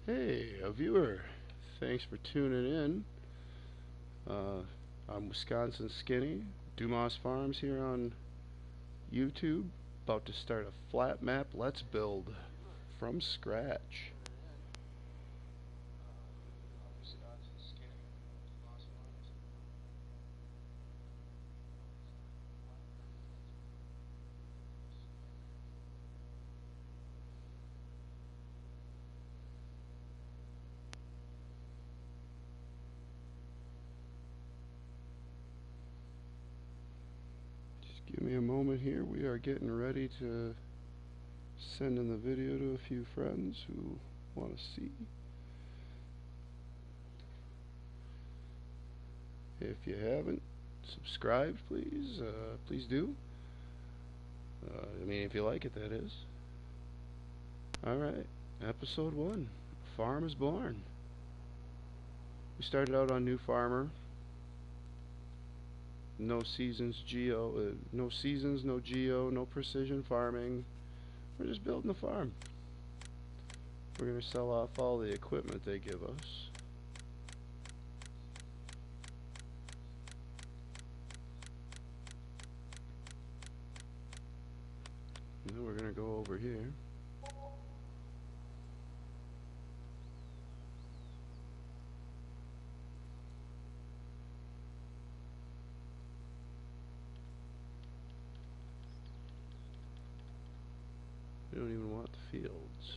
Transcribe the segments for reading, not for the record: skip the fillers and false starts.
Hey, a viewer. Thanks for tuning in. Uh, I'm Wisconsin Skinny, Dumas Farms here on YouTube. About to start a flat map let's build from scratch. Just give me a moment here. We are getting ready to send in the video to a few friends who want to see. If you haven't subscribed, please do. If you like it, that is. Alright, episode 1. Farm is born. We started out on New Farmer. No seasons, no seasons, no geo, no precision farming. We're just building a farm. We're going to sell off all the equipment they give us. And then we're going to go over here. We don't even want the fields.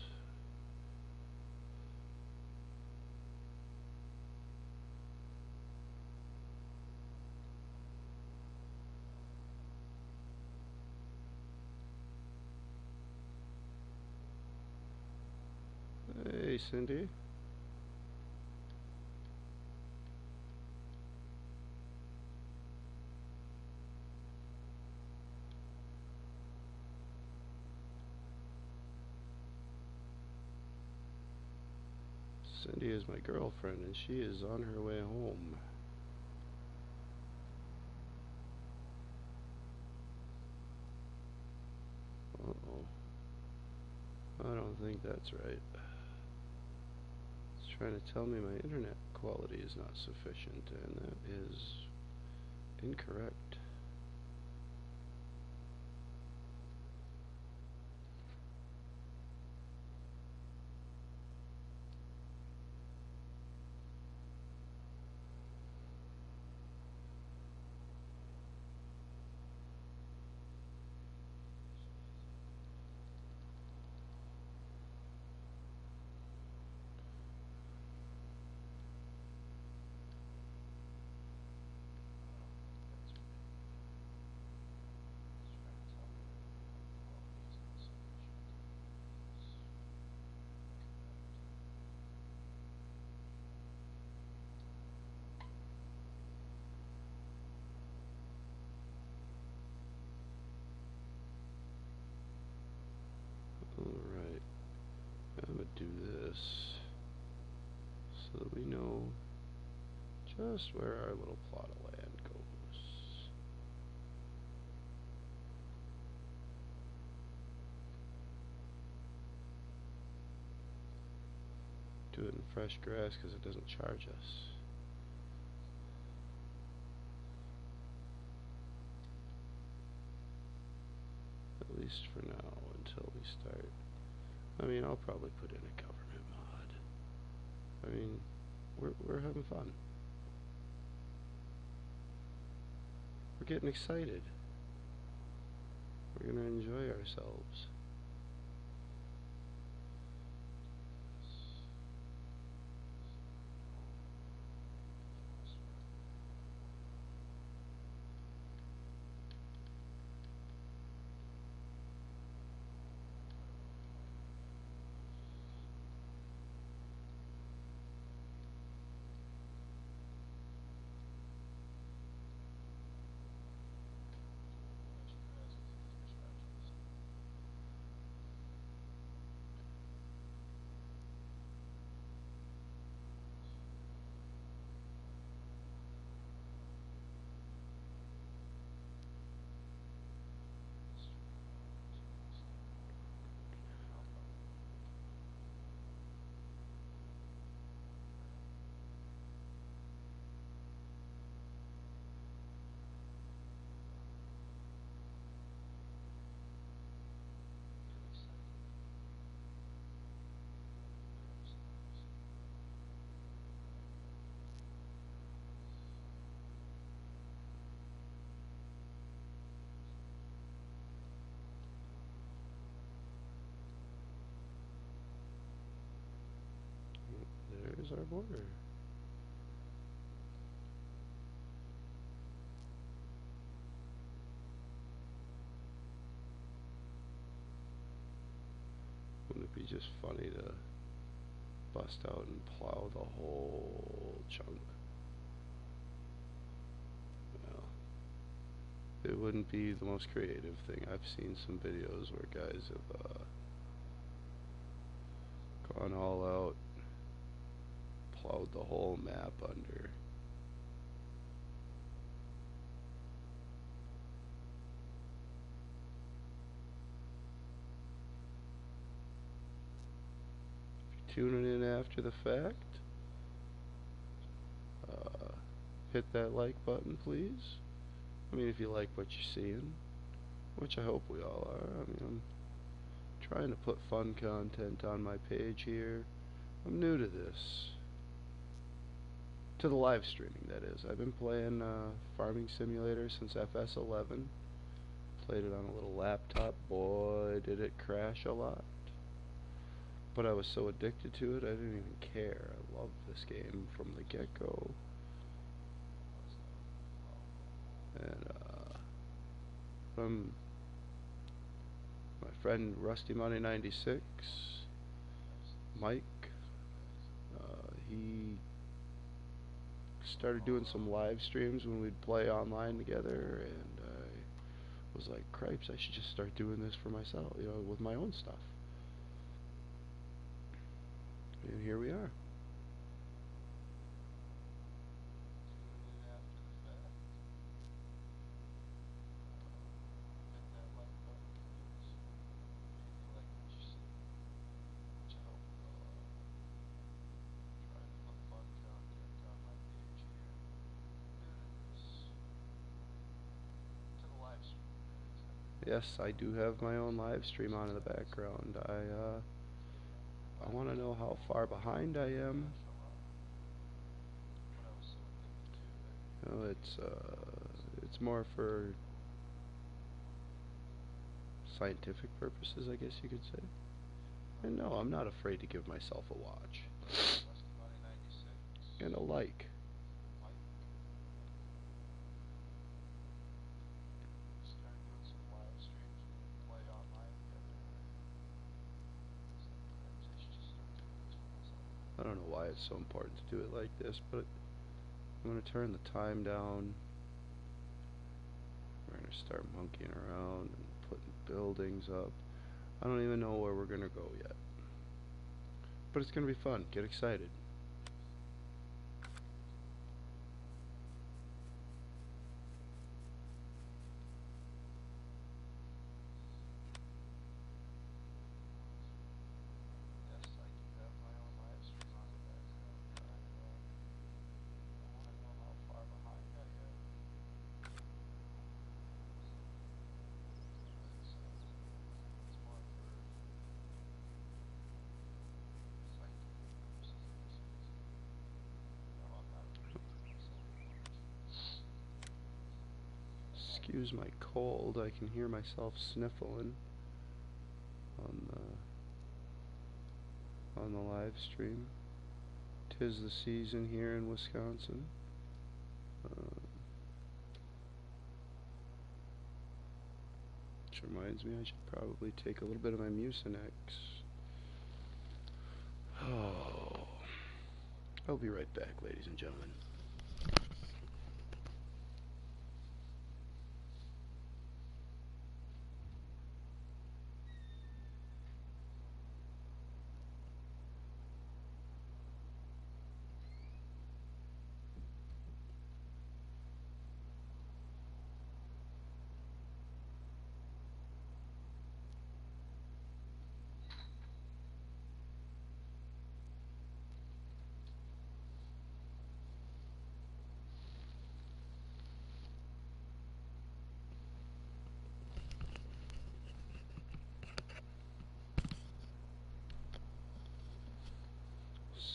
Hey, Cindy. Cindy is my girlfriend, and she is on her way home. Uh-oh. I don't think that's right. It's trying to tell me my internet quality is not sufficient, and that is incorrect. Alright, I'm going to do this so that we know just where our little plot of land goes. Do it in fresh grass because it doesn't charge us. At least for now, until we start. I'll probably put in a government mod. We're having fun. We're getting excited. We're gonna enjoy ourselves. there's our border. Wouldn't it be just funny to bust out and plow the whole chunk? Well, it wouldn't be the most creative thing. I've seen some videos where guys have gone all out, plowed the whole map under. If you're tuning in after the fact, hit that like button, please. I mean, if you like what you're seeing, which I hope we all are. I mean, I'm trying to put fun content on my page here. I'm new to this. To the live streaming, that is. I've been playing Farming Simulator since FS11. Played it on a little laptop. Boy, did it crash a lot. But I was so addicted to it, I didn't even care. I loved this game from the get-go. And from my friend Rusty Money 96, Mike, he started doing some live streams when we'd play online together, and I was like, cripes, I should just start doing this for myself, you know, with my own stuff. And here we are. Yes, I do have my own live stream on in the background. I want to know how far behind I am. You know, it's more for scientific purposes, I guess you could say. And no, I'm not afraid to give myself a watch and a like. I don't know why it's so important to do it like this, but I'm going to turn the time down. We're going to start monkeying around and putting buildings up. I don't even know where we're going to go yet. But it's going to be fun. Get excited. Excuse my cold, I can hear myself sniffling on the live stream. 'Tis the season here in Wisconsin. Which reminds me, I should probably take a little bit of my Mucinex. Oh, I'll be right back, ladies and gentlemen.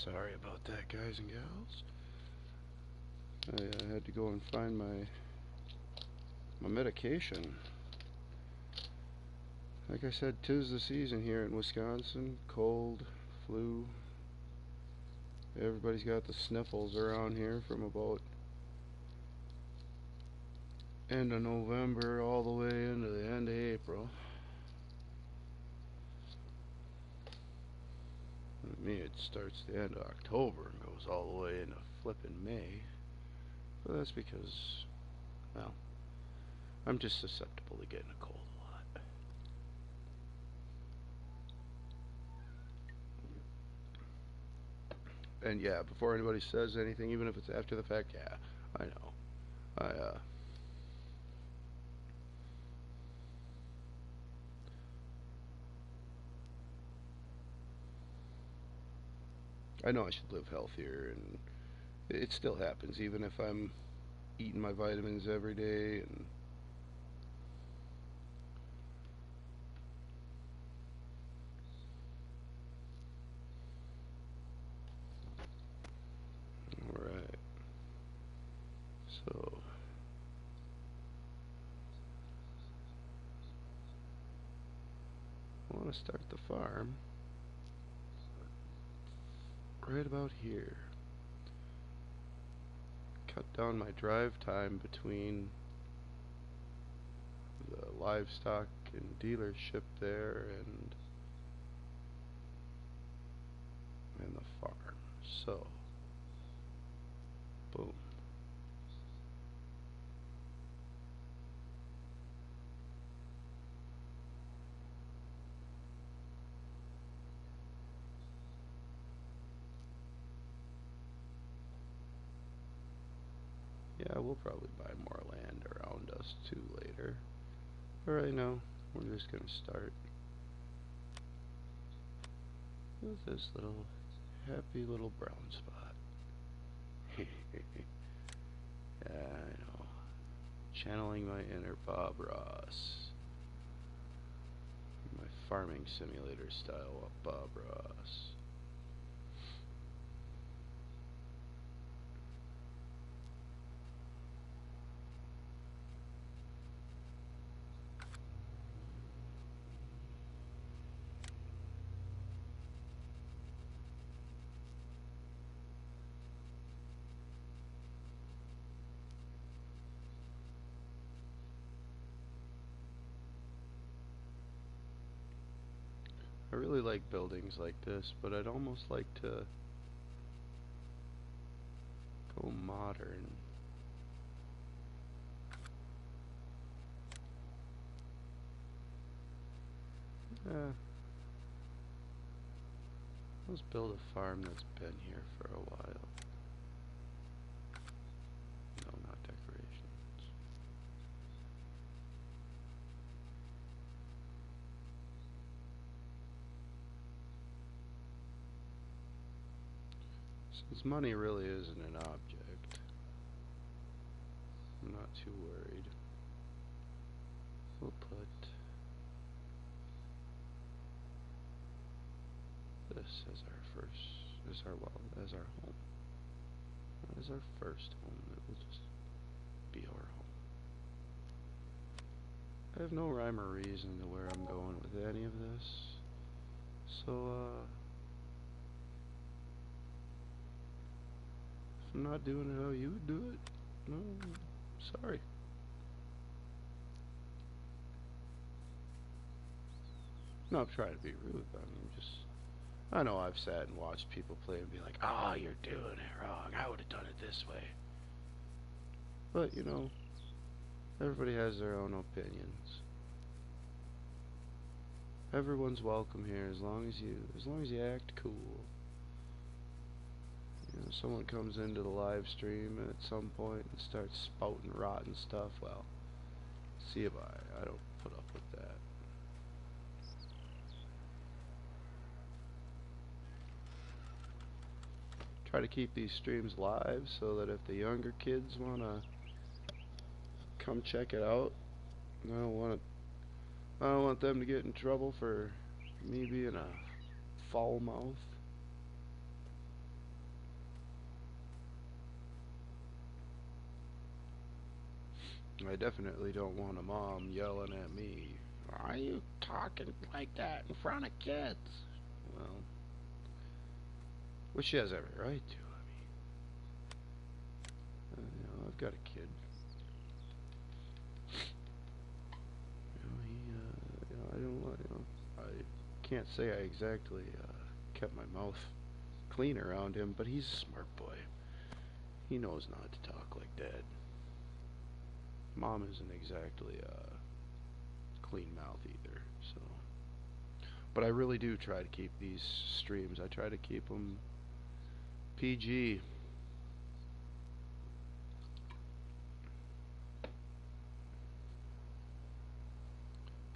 Sorry about that, guys and gals. I had to go and find my medication. Like I said, 'tis the season here in Wisconsin. Cold, flu. Everybody's got the sniffles around here from about end of November all the way into the end of April. For me, it starts the end of October and goes all the way into flippin' May. But that's because, well, I'm just susceptible to getting a cold a lot. And yeah, before anybody says anything, even if it's after the fact, yeah, I know. I know I should live healthier, and it still happens, even if I'm eating my vitamins every day and alright. So I want to start the farm right about here. Cut down my drive time between the livestock and dealership there and the farm. So boom. Yeah, we'll probably buy more land around us too later. But right now, we're just gonna start with this little happy little brown spot. Yeah, I know. Channeling my inner Bob Ross. My farming simulator style of Bob Ross. I really like buildings like this, but I'd almost like to go modern. Yeah, let's build a farm that's been here for a while. No, not decorations. Since money really isn't an object, I'm not too worried. We'll put this as our as our home. Not as our first home, it will just be our home. I have no rhyme or reason to where I'm going with any of this. So, if I'm not doing it how you would do it, no, sorry. No, I'm trying to be rude. I know I've sat and watched people play and be like, oh, you're doing it wrong. I would have done it this way. But, you know, everybody has their own opinions. Everyone's welcome here as long as you act cool. You know, someone comes into the live stream at some point and starts spouting rotten stuff, well, see you bye. I don't put up with that. Try to keep these streams live so that if the younger kids want to come check it out, I don't want them to get in trouble for me being a foul mouth. I definitely don't want a mom yelling at me, why are you talking like that in front of kids? Well, Which she has every right to. I've got a kid. I don't. I can't say I exactly kept my mouth clean around him, but he's a smart boy. He knows not to talk like Dad. Mom isn't exactly clean mouth either. So, but I really do try to keep these streams. I try to keep them PG.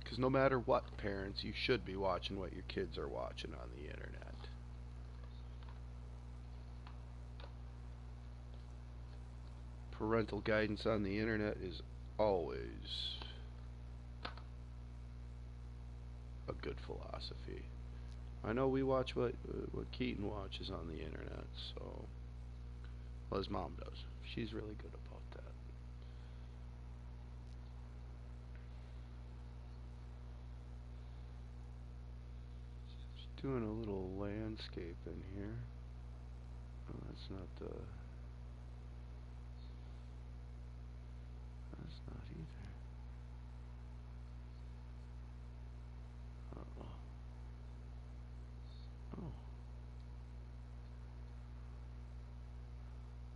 Because no matter what, parents, you should be watching what your kids are watching on the internet. Parental guidance on the internet is always a good philosophy. I know we watch what Keaton watches on the internet, so well, his mom does. She's really good about that. She's doing a little landscape in here. Oh, that's not the. That's not either. Uh oh. Oh.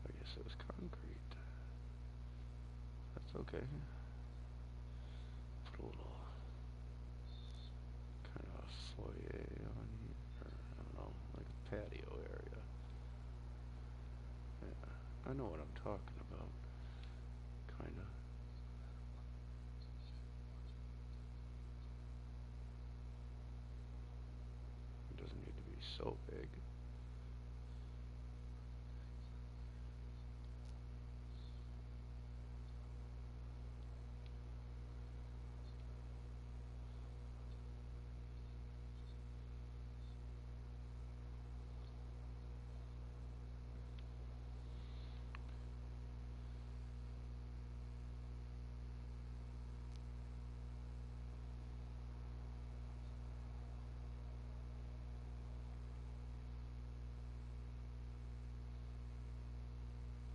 I guess it was concrete. That's okay. Put a little kind of a foyer on here. Or, I don't know, like a patio area. Yeah, I know what I'm talking about. Kinda. It doesn't need to be so big.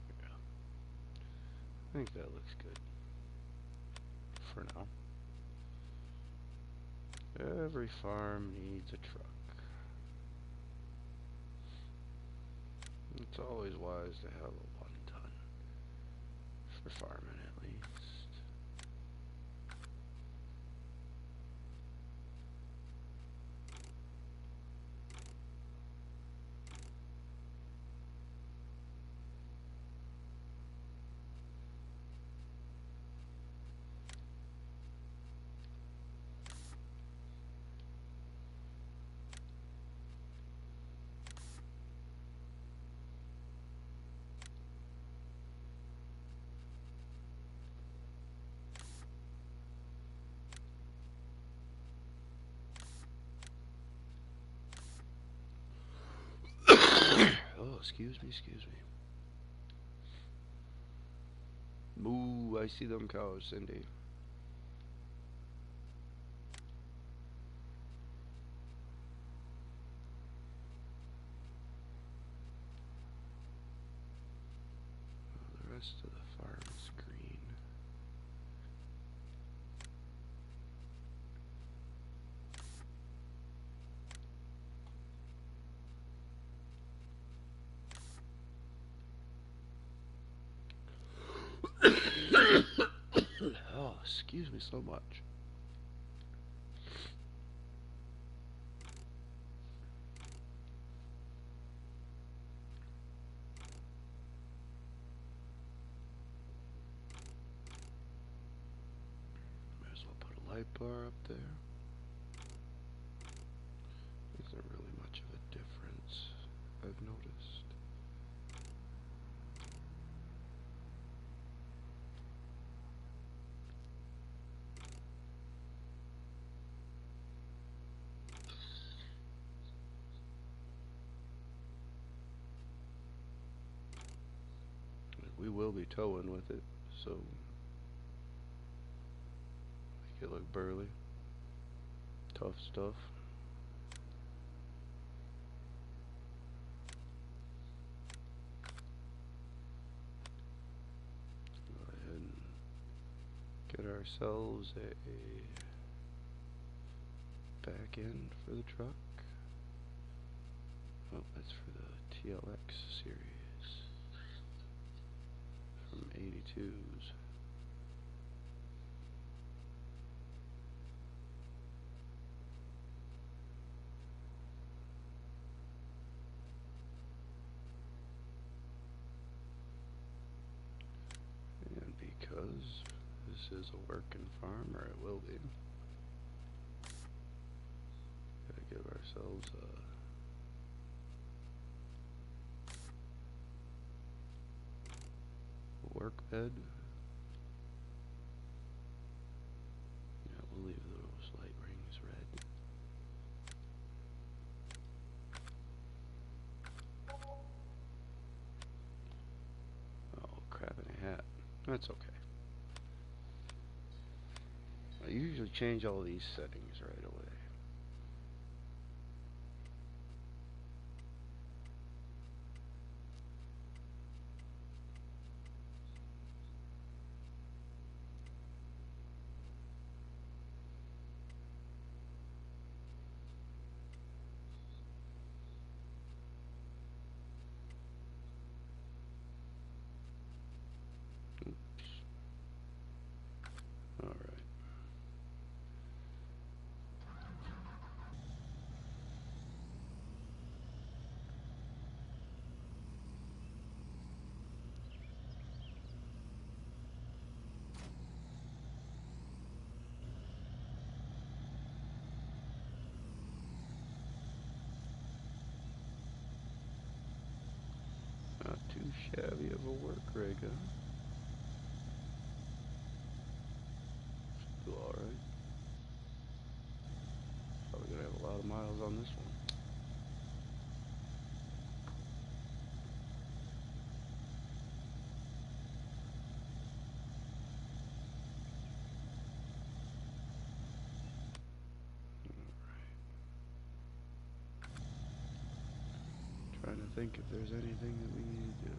Yeah, I think that looks good for now. Every farm needs a truck. It's always wise to have a 1 ton for farming at least. Oh, excuse me, excuse me. Moo, I see them cows, Cindy. The rest of the farm is green. Oh, excuse me so much. Might as well put a light bar up there. Isn't really much of a difference, I've noticed. We will be towing with it, so make it look burly. Tough stuff. ourselves a back end for the truck. Oh, that's for the TLX series from 82s. And because this is a working farm, or it will be, gotta give ourselves a work bed. Yeah, we'll leave those light rings red. Oh, crap in a hat. That's okay. I usually change all these settings right away. Alright. Not too shabby of a work rig, huh? Do alright. Probably gonna have a lot of miles on this one. Trying to think if there's anything that we need to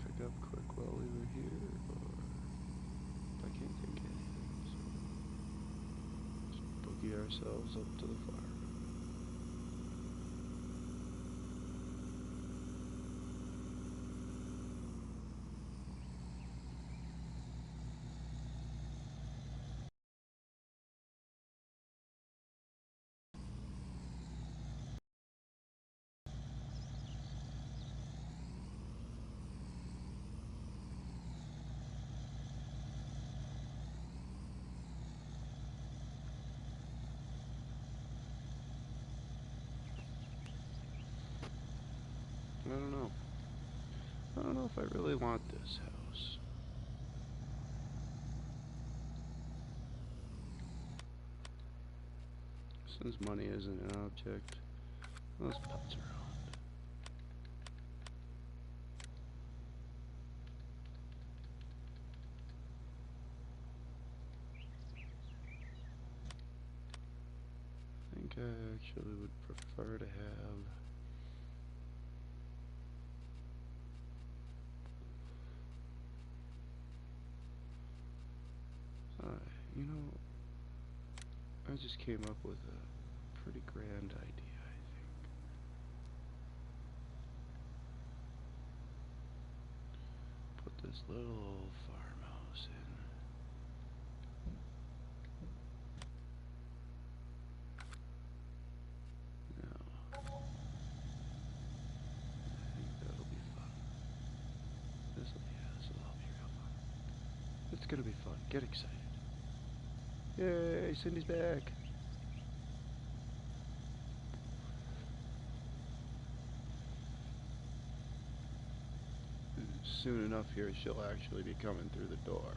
pick up quick while we were here, or I can't think of anything, so let's boogie ourselves up to the farm. I don't know. I don't know if I really want this house. Since money isn't an object, let's putz around. I think I actually would prefer to have you know, I just came up with a pretty grand idea, I think. Put this little old farmhouse in. Now, I think that'll be fun. This'll all be real fun. It's gonna be fun. Get excited. Yay, Cindy's back. Soon enough here, she'll actually be coming through the door.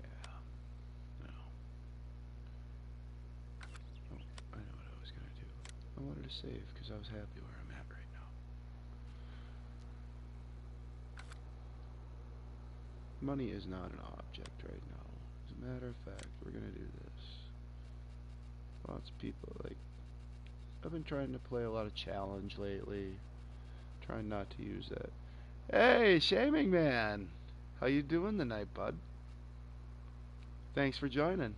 Yeah. No. Oh, I know what I was gonna do. I wanted to save because I was happy where I'm at right now. Money is not an object right now. As a matter of fact, we're gonna do this. Lots of people, like, I've been trying to play a lot of challenge lately. Trying not to use that. Hey, Shaming Man! How you doing tonight, bud? Thanks for joining.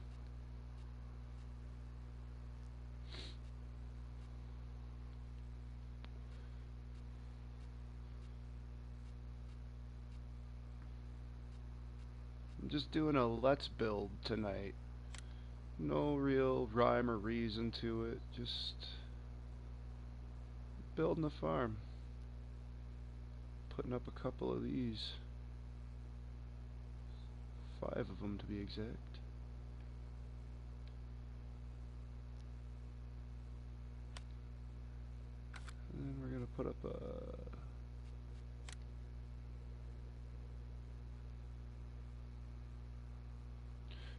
I'm just doing a let's build tonight. No real rhyme or reason to it. Just building a farm. Putting up a couple of these. 5 of them to be exact. And then we're gonna put up a...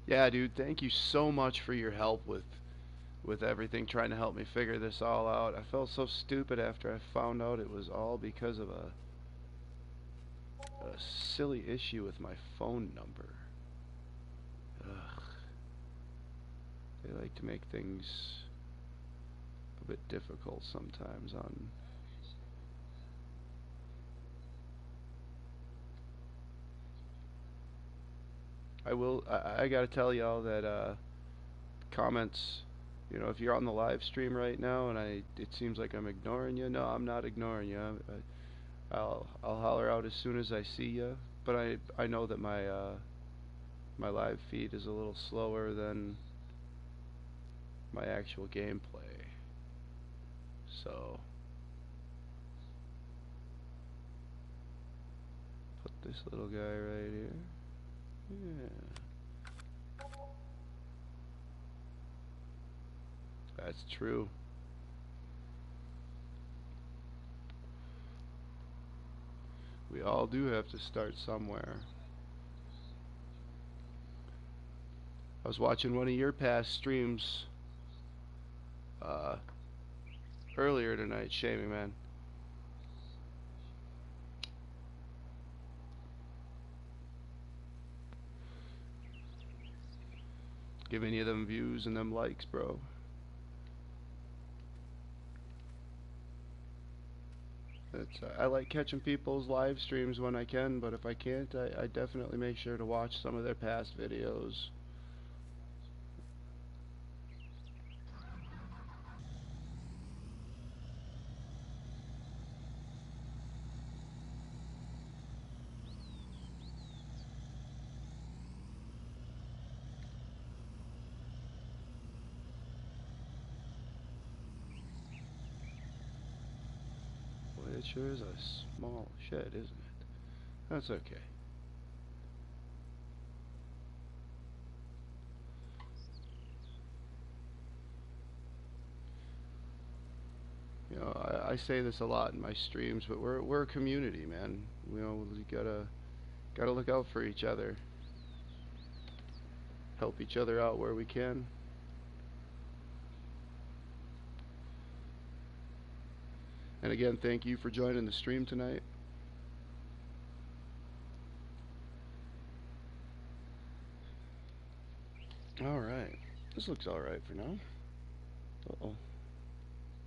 Yeah, dude, thank you so much for your help with everything, trying to help me figure this all out. I felt so stupid after I found out it was all because of a silly issue with my phone number. Ugh. They like to make things a bit difficult sometimes on... I gotta tell y'all that comments, you know, if you're on the live stream right now and it seems like I'm ignoring you, no, I'm not ignoring you. I'll holler out as soon as I see you, but I know that my live feed is a little slower than my actual gameplay. So put this little guy right here. Yeah. That's true. We all do have to start somewhere. I was watching one of your past streams earlier tonight, Shaming Man. Giving you them views and them likes, bro. I like catching people's live streams when I can, but if I can't, I definitely make sure to watch some of their past videos. Boy, it sure is a small shed, isn't it? That's okay. You know, I say this a lot in my streams, but we're a community, man. You know, we gotta look out for each other. Help each other out where we can. And again, thank you for joining the stream tonight. Alright. This looks alright for now. Uh-oh.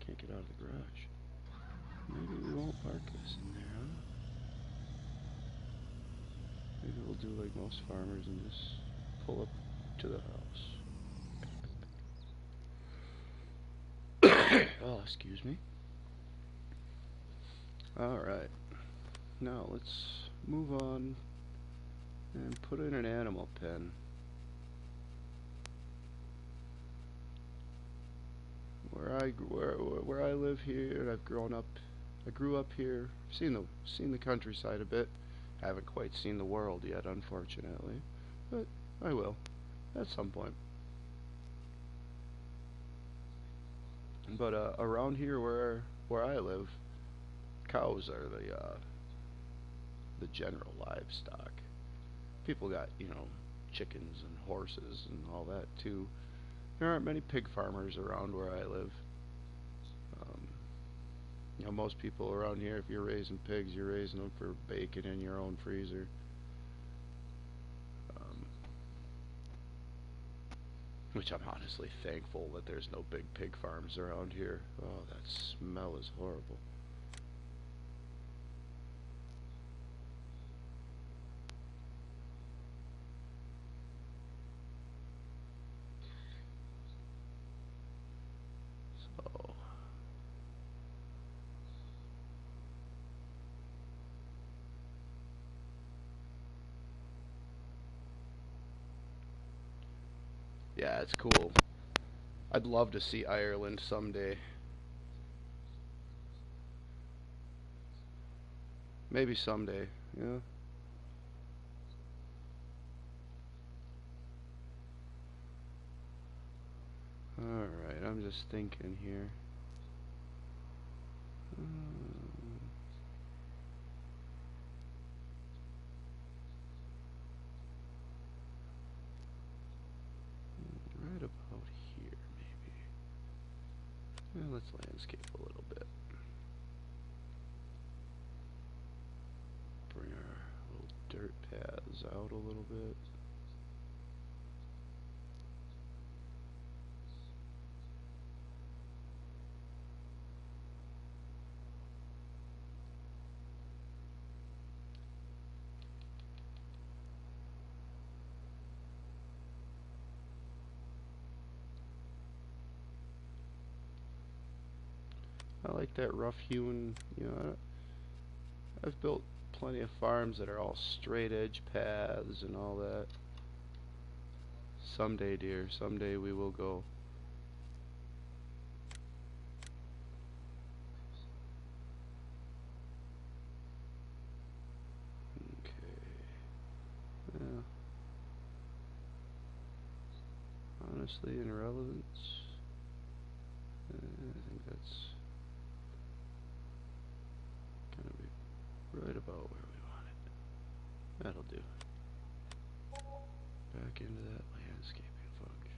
Can't get out of the garage. Maybe we won't park this in there, huh? Maybe we'll do like most farmers and just pull up to the house. Oh, excuse me. Alright. Now let's move on and put in an animal pen. Where I live here, I've grown up. I grew up here. Seen the countryside a bit. Haven't quite seen the world yet, unfortunately, but I will at some point. But around here, where I live, cows are the general livestock. People got, you know, chickens and horses and all that too. There aren't many pig farmers around where I live. You know, most people around here, if you're raising pigs, you're raising them for bacon in your own freezer. Which I'm honestly thankful that there's no big pig farms around here. Oh, that smell is horrible. So, yeah, it's cool. I'd love to see Ireland someday. Maybe someday, yeah. Alright, I'm just thinking here. Right about here, maybe. Let's landscape a little bit. Bring our little dirt paths out a little bit. I like that rough hewn, I've built plenty of farms that are all straight edge paths and all that. Someday, dear, someday we will go. Okay. Yeah. Honestly, in relevance, I think that's gonna be right about where we want it. That'll do. Back into that landscaping function.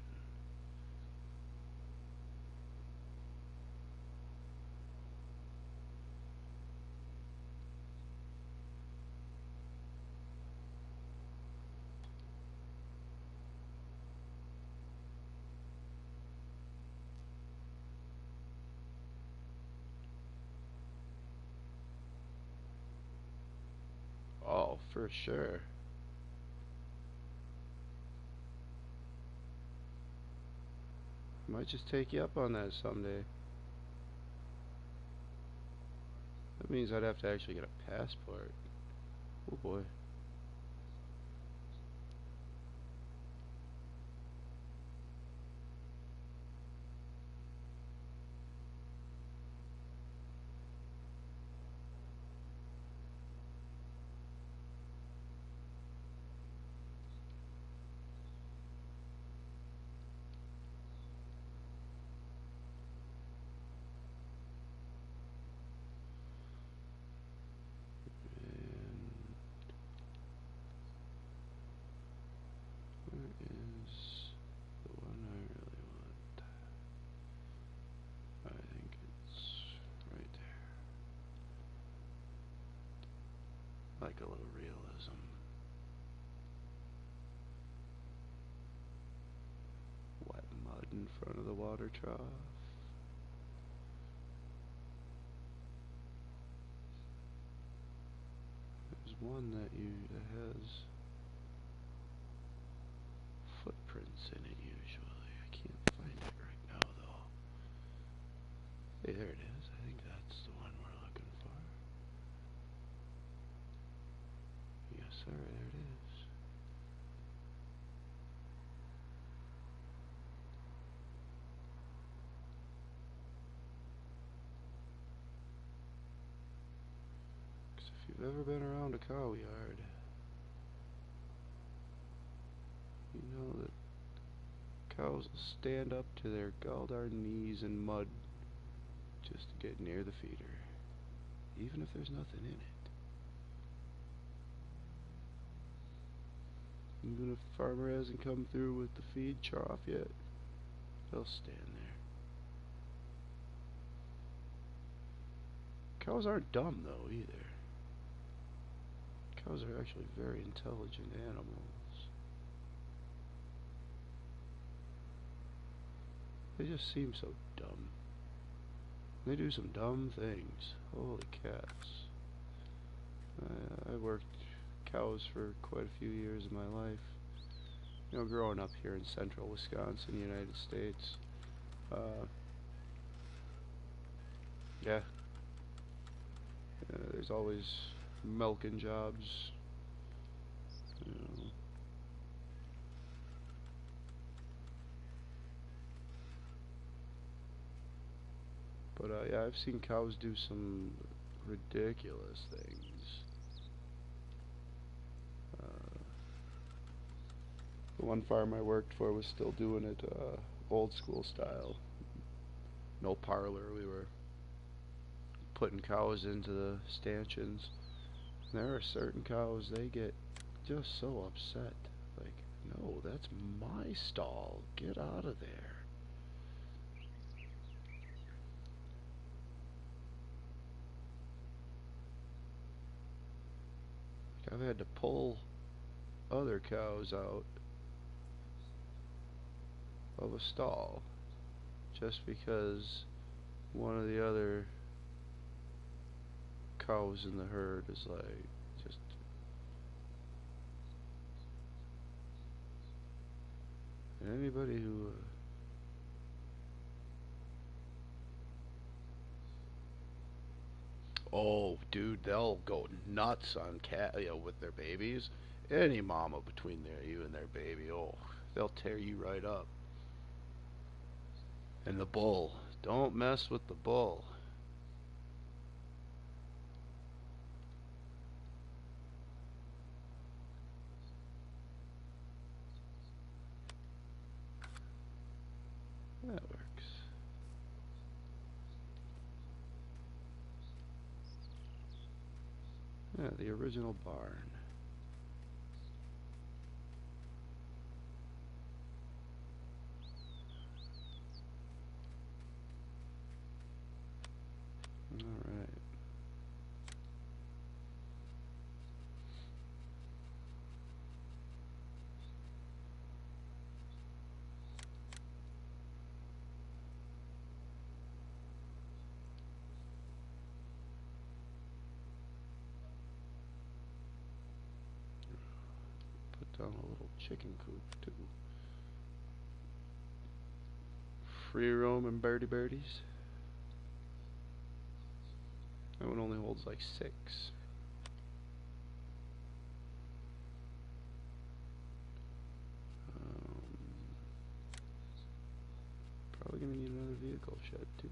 Oh, for sure. Might just take you up on that someday. That means I'd have to actually get a passport. Oh boy. And where is the one I really want? I think it's right there. Like a little realism. Wet mud in front of the water trough. There's one that has footprints in it usually. I can't find it right now though. Hey, there it is. I think that's the one we're looking for. Yes, sir, there it is. Because if you've ever been around a cow yard, you know that cows will stand up to their galldarn knees in mud just to get near the feeder, even if there's nothing in it. Even if the farmer hasn't come through with the feed trough yet, they'll stand there. Cows aren't dumb though either. Cows are actually very intelligent animals. They just seem so dumb. They do some dumb things. Holy cats. I worked cows for quite a few years of my life. You know, growing up here in central Wisconsin, United States. Yeah. There's always milking jobs. You know. But yeah, I've seen cows do some ridiculous things. The one farm I worked for was still doing it old school style. No parlor. We were putting cows into the stanchions. There are certain cows, they get just so upset. Like, no, that's my stall. Get out of there. Like, I've had to pull other cows out of a stall just because one of the other cows in the herd is like just anybody who oh dude, they'll go nuts on cat, you know, with their babies. Any mama between you and their baby, oh, they'll tear you right up. And the bull, don't mess with the bull. That works. Yeah, the original barn. Alright. Put down a little chicken coop too. Free roam and birdies. That one only holds like 6. Probably gonna need another vehicle shed too.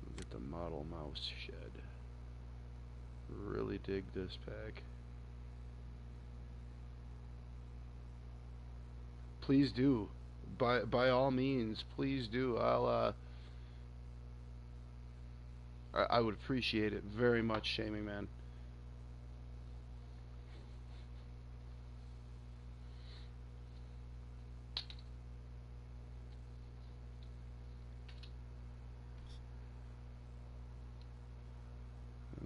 We'll get the model mouse shed. Really dig this pack. Please do. By all means, please do. I would appreciate it very much, Shaming Man.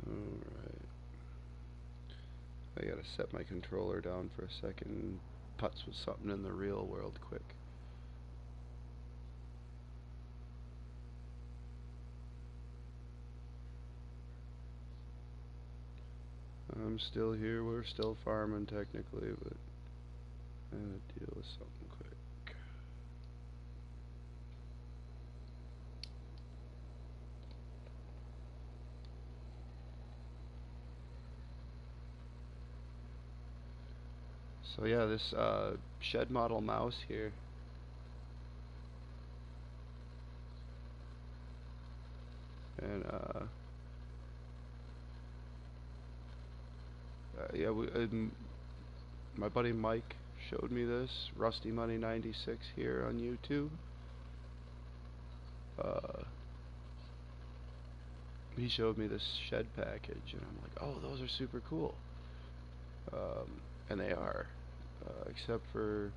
Alright. I gotta set my controller down for a second and putz with something in the real world quick. I'm still here, we're still farming technically, but I'm gonna deal with something quick. So yeah, this shed model mouse here. And yeah, my buddy Mike showed me this. Rusty Money 96 here on YouTube. He showed me this shed package, and I'm like, oh, those are super cool. And they are, except for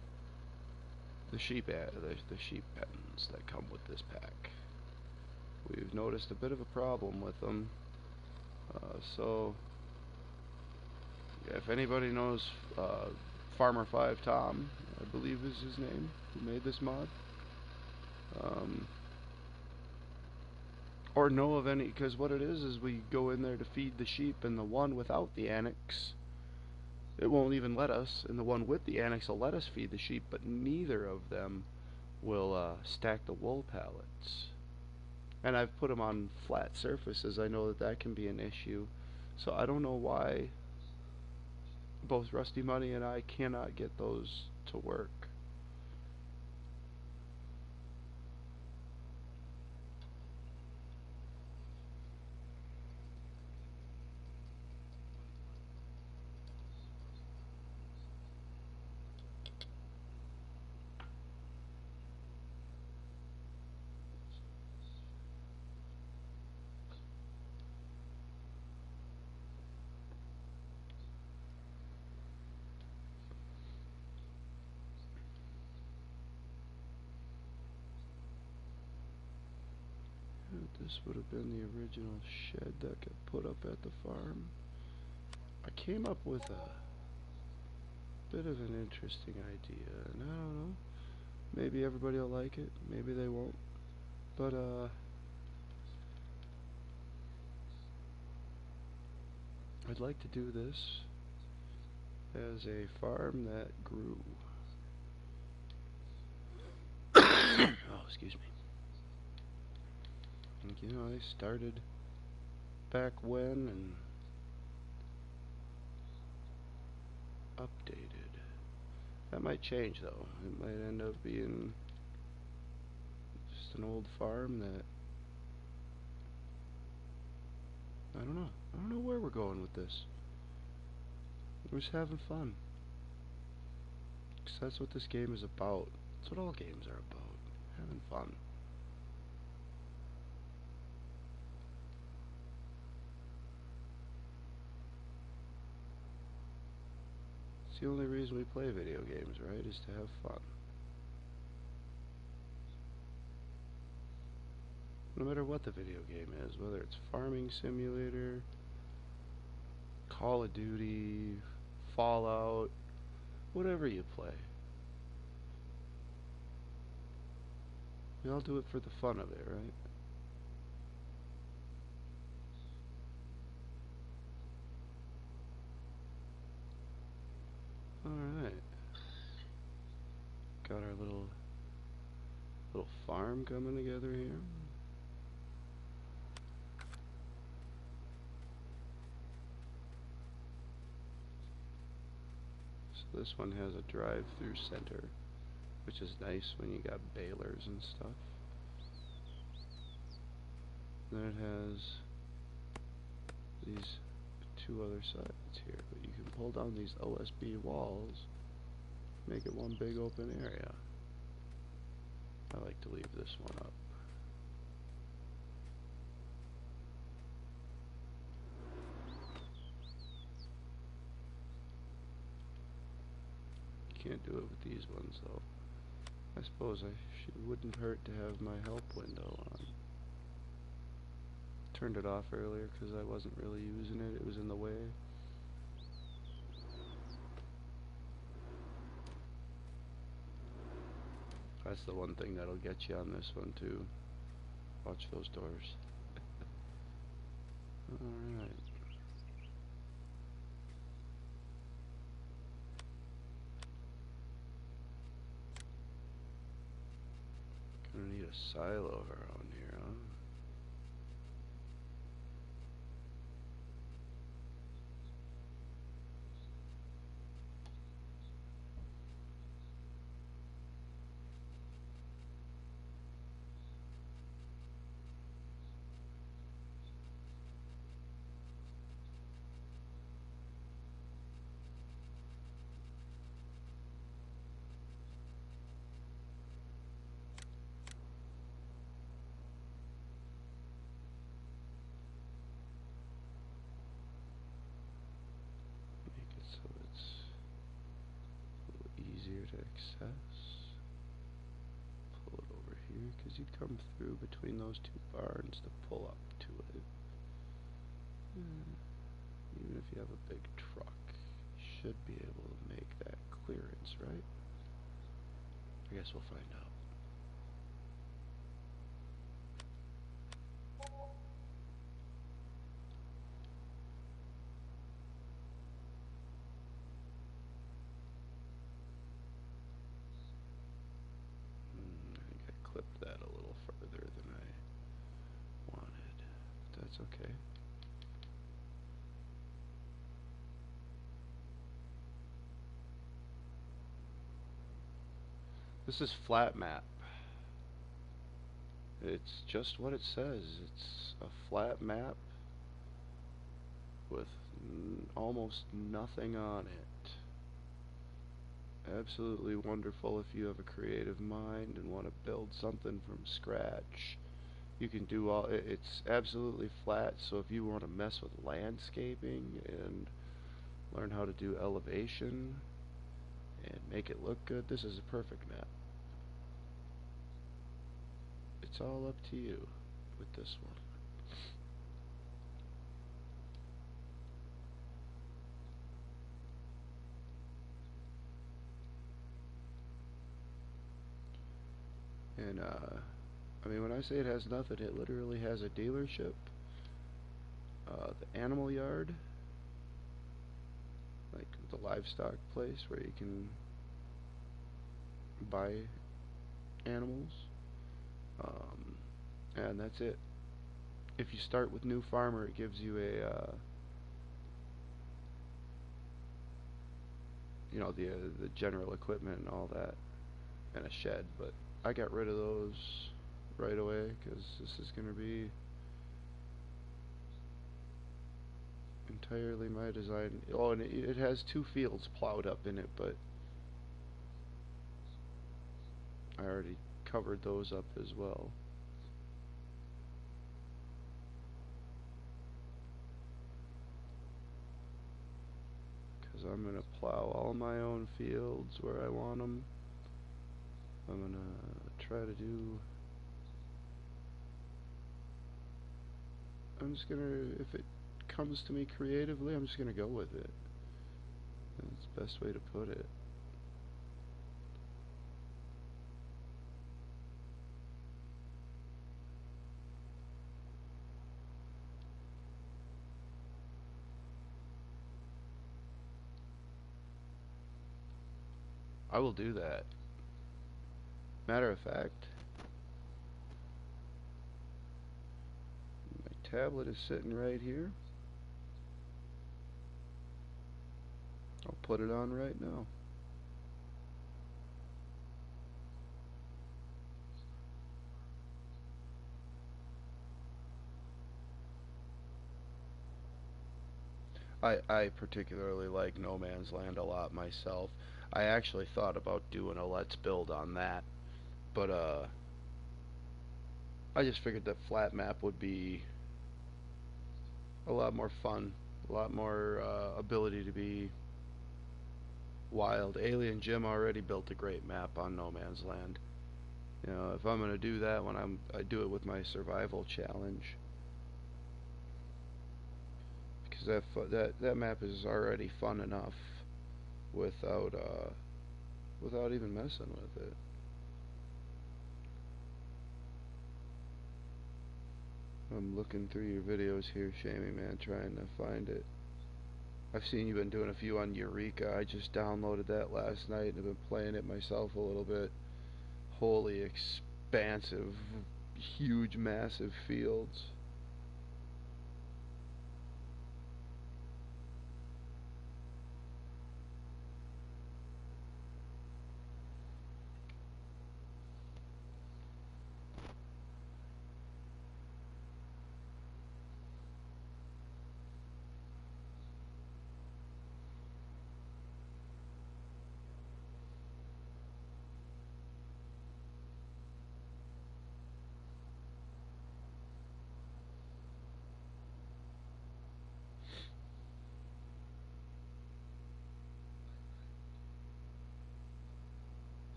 the sheep pens that come with this pack. We've noticed a bit of a problem with them, so if anybody knows Farmer 5 Tom, I believe is his name, who made this mod, um, or know of any, because what it is we go in there to feed the sheep, and the one without the annex, it won't even let us, and the one with the annex will let us feed the sheep, but neither of them will stack the wool pallets. And I've put them on flat surfaces. I know that that can be an issue. So I don't know why both Rusty Money and I cannot get those to work. This would have been the original shed that got put up at the farm. I came up with a bit of an interesting idea, and I don't know. Maybe everybody will like it, maybe they won't. But I'd like to do this as a farm that grew. Oh, excuse me. And, you know, I started back when and updated. That might change though. It might end up being just an old farm that I don't know. I don't know where we're going with this. We're just having fun. 'Cause that's what this game is about. That's what all games are about. Having fun. It's the only reason we play video games, right? Is to have fun. No matter what the video game is, whether it's Farming Simulator, Call of Duty, Fallout, whatever you play. We all do it for the fun of it, right? Alright. Got our little farm coming together here. So this one has a drive-through center, which is nice when you got balers and stuff. Then it has these two other sides here, but you can pull down these OSB walls, make it one big open area. I like to leave this one up. Can't do it with these ones though. I suppose it wouldn't hurt to have my help window on. Turned it off earlier because I wasn't really using it. It was in the way. That's the one thing that'll get you on this one too. Watch those doors. Alright. Gonna need a silo around here, huh? Make it so it's a little easier to access. Pull it over here because you'd come through between those two barns to pull up to it. Even if you have a big truck. should be able to make that clearance, right? I guess we'll find out. I think I clipped that a little further than I wanted. That's okay. This is flat map. It's just what it says. It's a flat map with almost nothing on it. Absolutely wonderful if you have a creative mind and want to build something from scratch. You can do all, it's absolutely flat, so if you want to mess with landscaping and learn how to do elevation and make it look good, this is a perfect map. It's all up to you with this one. And I mean, when I say it has nothing, it literally has a dealership, the animal yard, like the livestock place where you can buy animals, and that's it. If you start with New Farmer, it gives you a you know, the general equipment and all that, and a shed. But I got rid of those right away because this is going to be entirely my design. Oh, and it has 2 fields plowed up in it, but I already covered those up as well. Because I'm going to plow all my own fields where I want them. I'm going to try to do... I'm just going to, if it comes to me creatively, I'm just going to go with it. That's the best way to put it. I will do that. Matter of fact, my tablet is sitting right here. I'll put it on right now. I particularly like No Man's Land a lot myself. I actually thought about doing a Let's Build on that, but I just figured that flat map would be a lot more fun, a lot more ability to be wild. Alien Jim already built a great map on No Man's Land. You know, if I'm gonna do that when I do it with my survival challenge, because that map is already fun enough without without even messing with it. I'm looking through your videos here, Shamey man, trying to find it. I've seen you've been doing a few on Eureka. I just downloaded that last night and have been playing it myself a little bit. Holy expansive, huge, massive fields.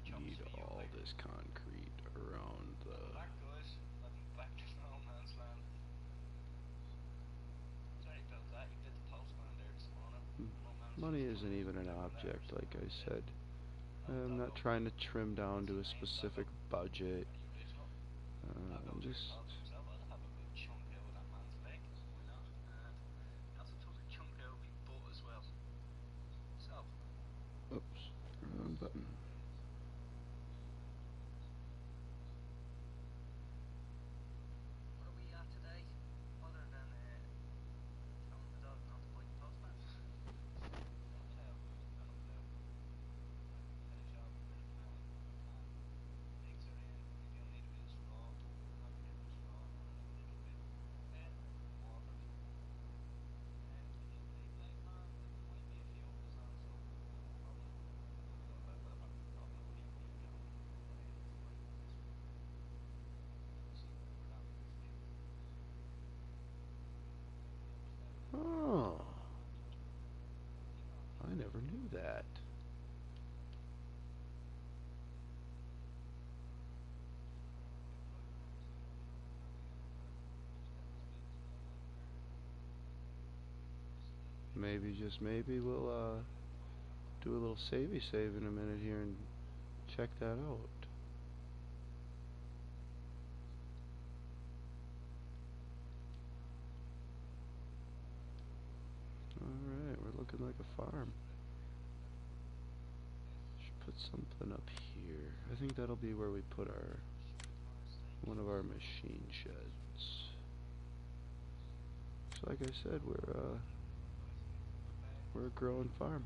don't need all this concrete around the... Money isn't even an object, like I said. I'm not trying to trim down to a specific budget. I'm just... Oops, wrong button. Oh, I never knew that. Maybe, just maybe, we'll do a little savey save in a minute here and check that out. Alright, we're looking like a farm. Should put something up here. I think that'll be where we put our one of our machine sheds. So like I said, we're a growing farm.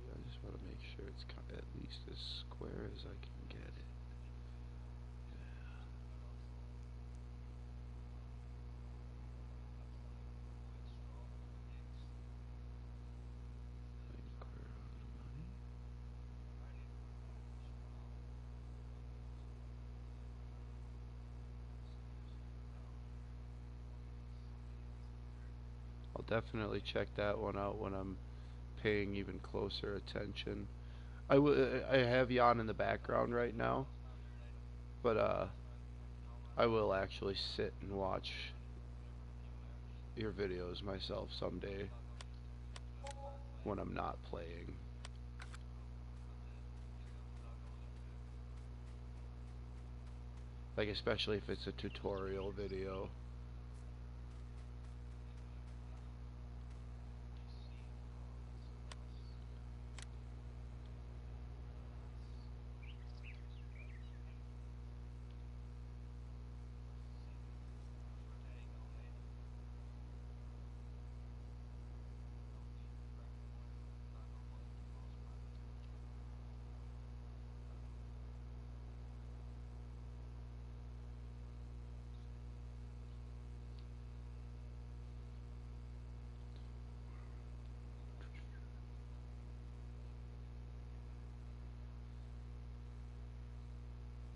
I just want to make sure it's at least as square as I can get it. Think we're on the money. I'll definitely check that one out when I'm paying even closer attention. I have you on in the background right now, but I will actually sit and watch your videos myself someday when I'm not playing. Like, especially if it's a tutorial video.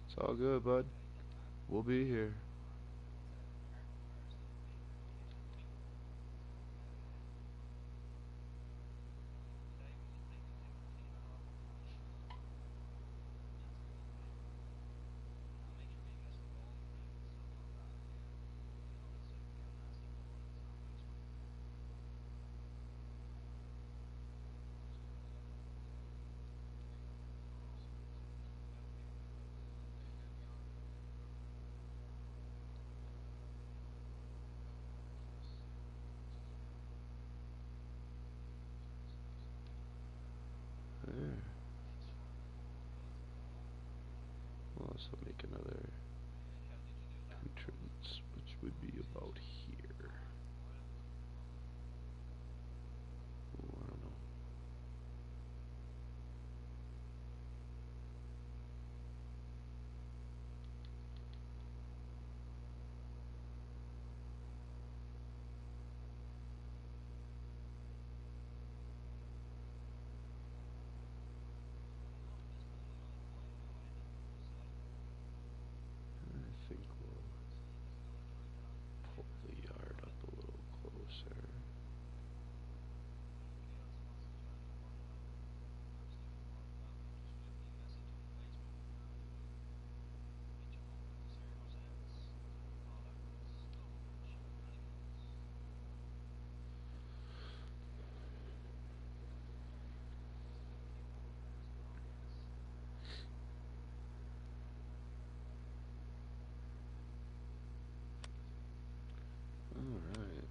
It's all good, bud. We'll be here. There. We'll also make another entrance, which would be about here. Oh, I don't know. I think we'll pull the yard up a little closer. Alright.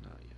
Not yet.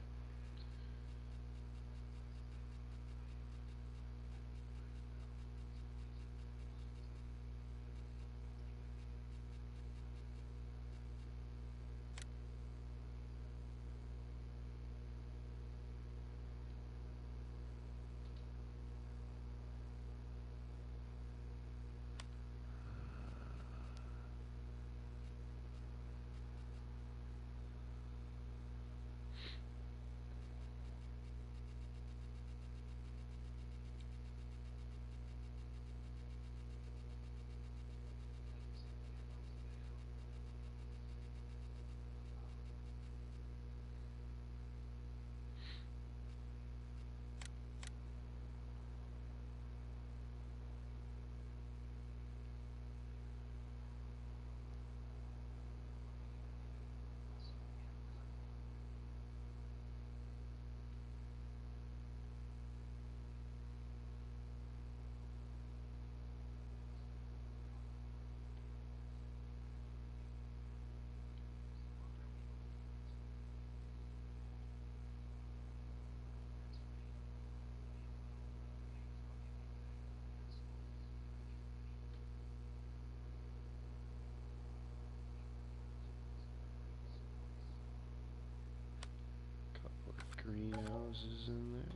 Couple of greenhouses in there.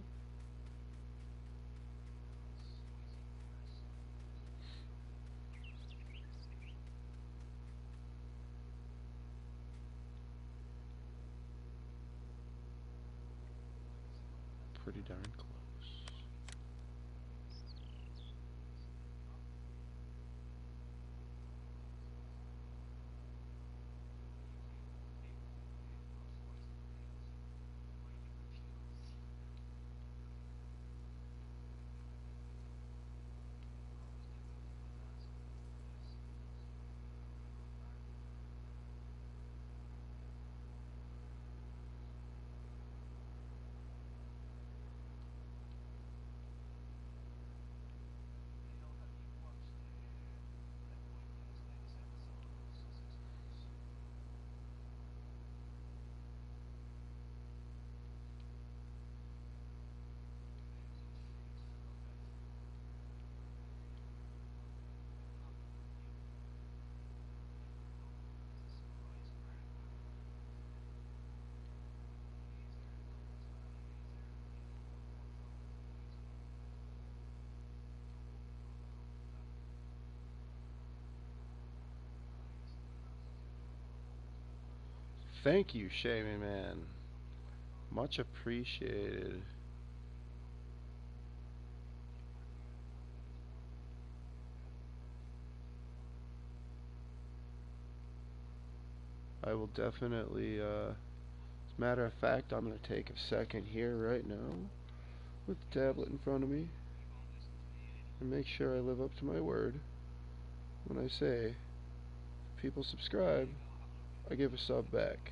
Pretty darn close. Thank you, Shamey Man. Much appreciated. I will definitely, as a matter of fact, I'm going to take a second here right now with the tablet in front of me and make sure I live up to my word when I say, if people subscribe, I give a sub back.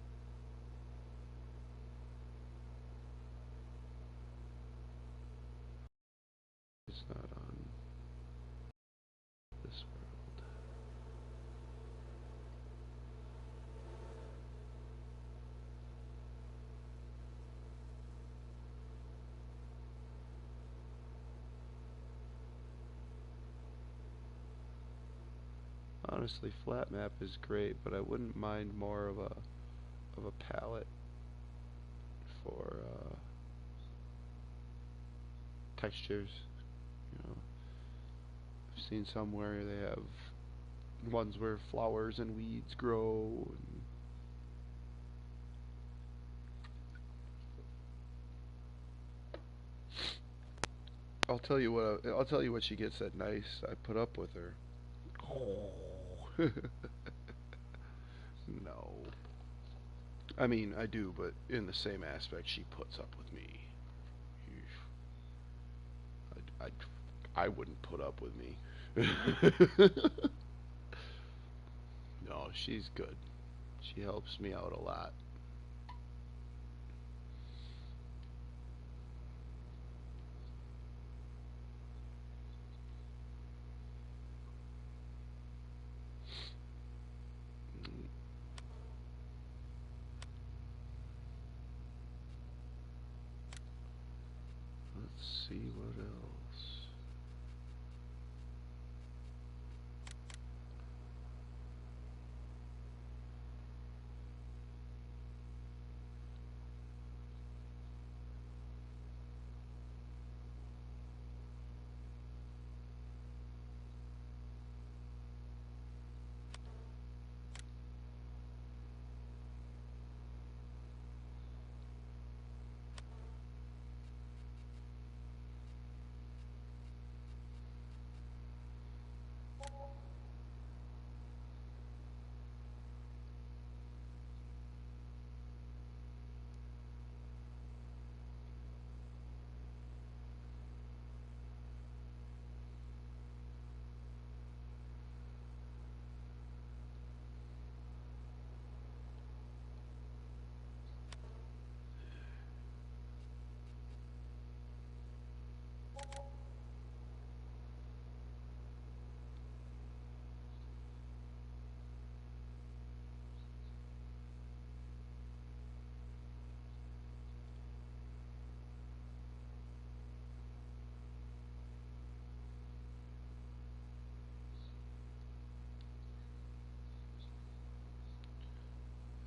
It's not on this world. Honestly, flat map is great, but I wouldn't mind more of a palette for textures. You know, I've seen some where they have ones where flowers and weeds grow. And I'll tell you what she gets at nice. I put up with her. Oh. No. I mean, I do, but in the same aspect, she puts up with me. I, I wouldn't put up with me. No, she's good. She helps me out a lot. Let's see what else.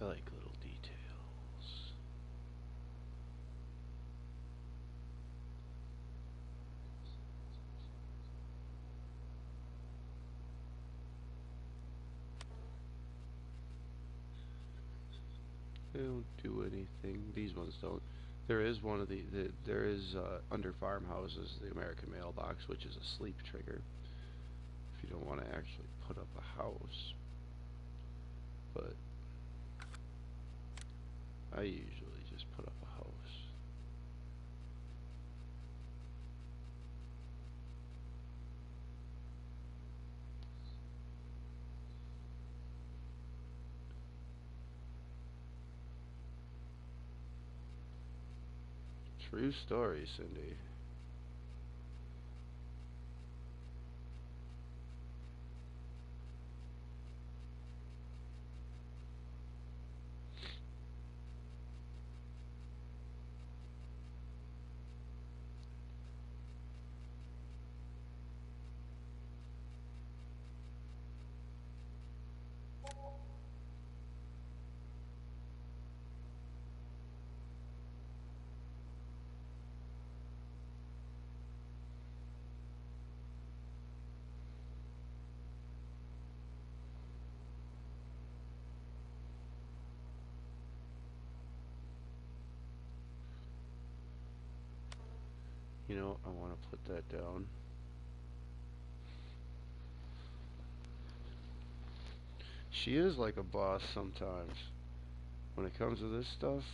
I like little details. They don't do anything. These ones don't. There is one of there is under farmhouses the American mailbox, which is a sleep trigger. If you don't want to actually put up a house, but I usually just put up a house. True story, Cindy. You know, I want to put that down. She is like a boss sometimes. When it comes to this stuff,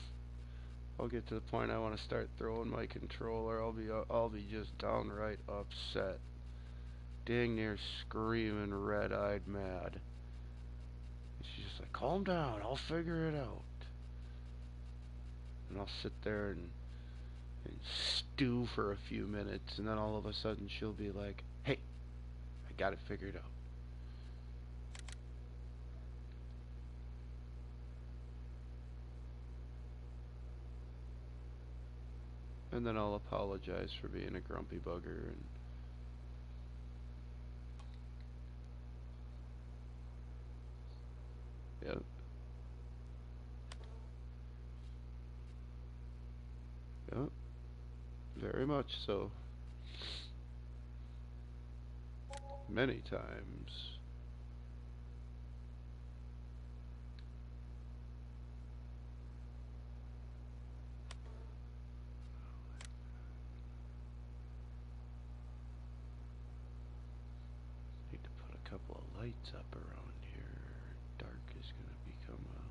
I'll get to the point I want to start throwing my controller. I'll be just downright upset, dang near screaming, red-eyed mad. And she's just like, "Calm down, I'll figure it out." And I'll sit there and and stew for a few minutes, and then all of a sudden she'll be like, "Hey, I got it figured out." And then I'll apologize for being a grumpy bugger and yeah. Yeah, very much so. Many times. Need to put a couple of lights up around here. Dark is going to become a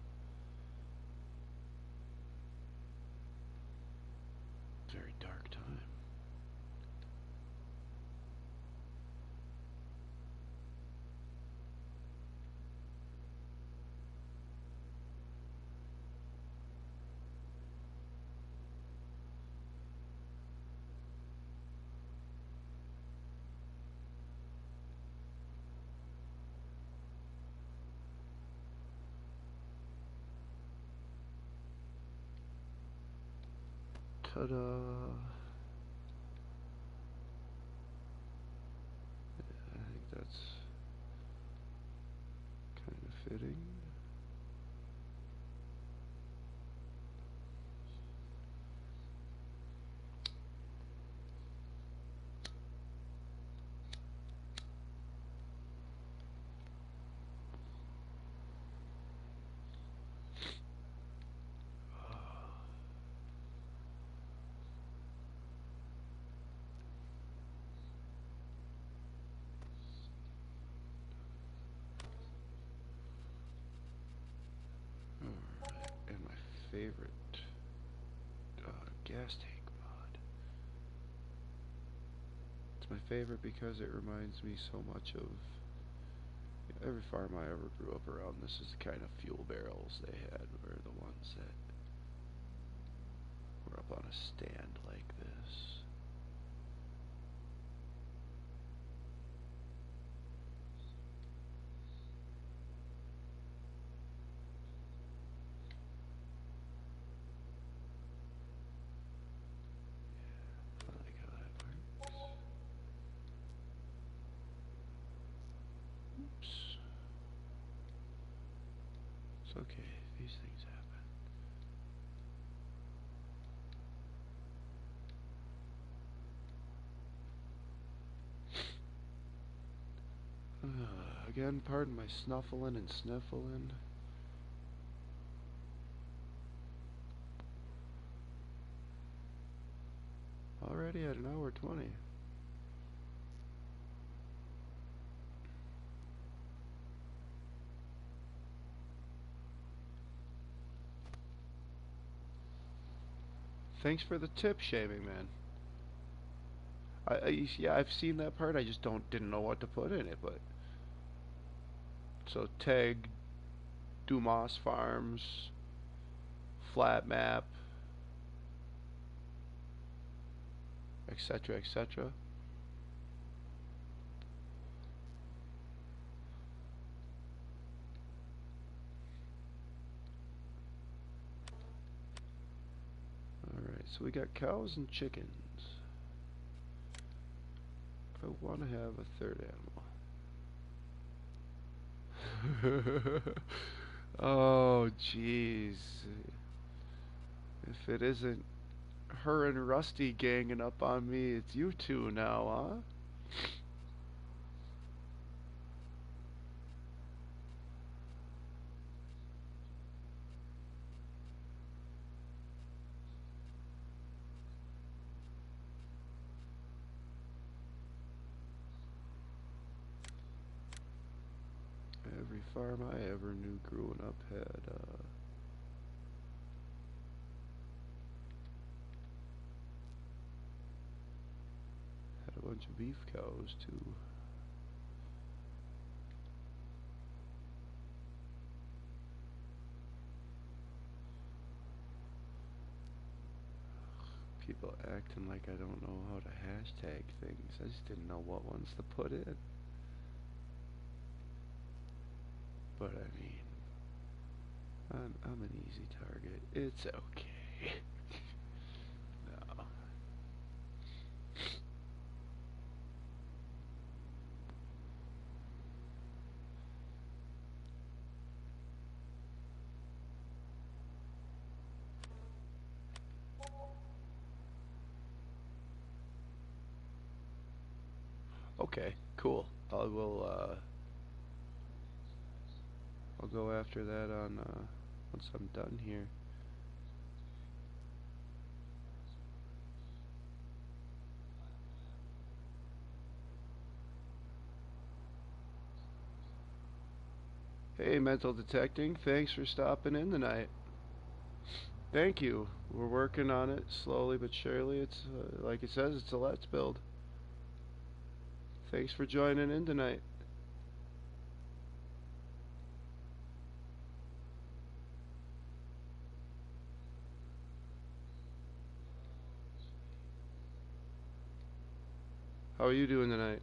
very dark time. Ta-da! I think that's kind of fitting. Alright, and my favorite gas tank mod. It's my favorite because it reminds me so much of every farm I ever grew up around. This is the kind of fuel barrels they had, were the ones that were up on a stand like this. I like how that works. Oops. It's okay, these things happen. Again, pardon my snuffling and sniffling. Already at 1:20. Thanks for the tip, Shaving Man. Yeah, I've seen that part. I just didn't know what to put in it. But so Teg, Dumas Farms, flat map, etc., etc. All right, so we got cows and chickens. If I want to have a third animal. Oh, jeez. If it isn't her and Rusty ganging up on me, it's you two now, huh? Every farm I ever knew growing up had a bunch of beef cows too. People acting like I don't know how to hashtag things. I just didn't know what ones to put in. But I mean, I'm an easy target. It's okay. No. Okay, cool. I'll go after that on once I'm done here. Hey, Mental Detecting, thanks for stopping in tonight. Thank you. We're working on it slowly but surely. It's like it says, it's a let's build. Thanks for joining in tonight. How are you doing tonight?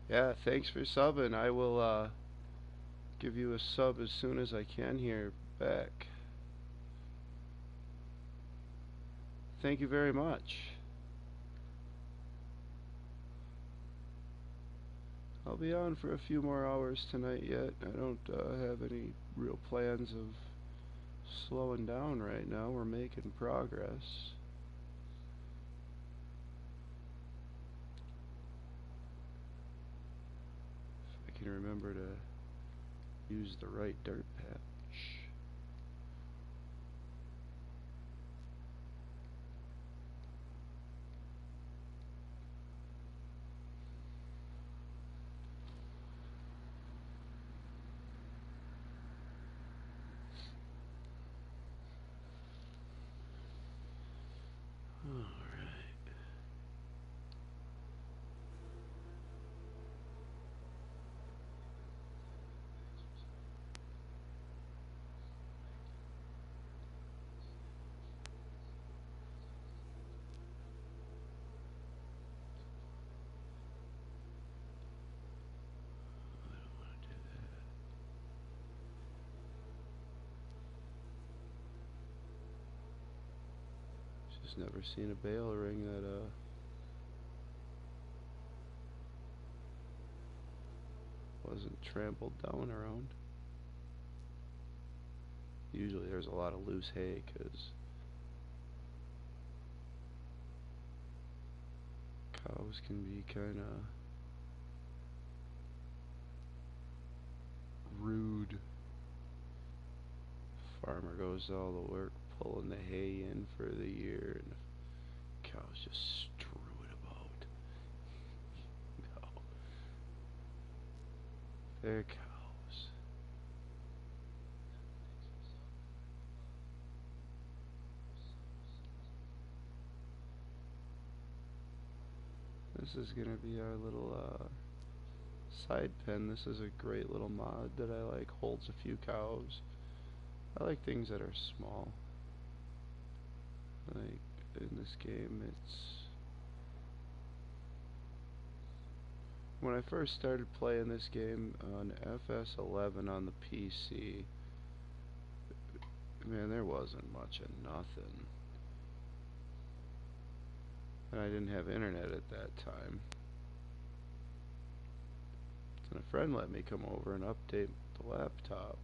Yeah, thanks for subbing. I will give you a sub as soon as I can here back. Thank you very much. I'll be on for a few more hours tonight yet. I don't have any real plans of slowing down right now. We're making progress. If I can remember to use the right dirt patch. Alright. I don't want to do that. Just never seen a bale ring that wasn't trampled down around. Usually there's a lot of loose hay because cows can be kind of rude. Farmer goes to all the work pulling the hay in for the year, and the cows just strew it about. No, they're cows. This is gonna be our little side pen. This is a great little mod that I like. Holds a few cows. I like things that are small. Like in this game, it's when I first started playing this game on FS11 on the PC, man, there wasn't much of nothing. And I didn't have internet at that time. And a friend let me come over and update the laptop.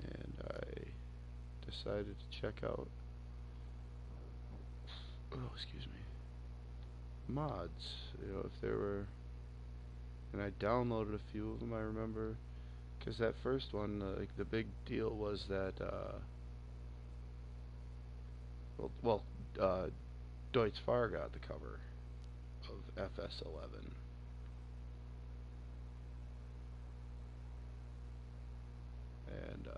And I decided to check out, oh, excuse me, mods. You know, if there were and I downloaded a few of them. I remember, because that first one, like the big deal was that, well, Deutz Fahr got the cover of FS11, and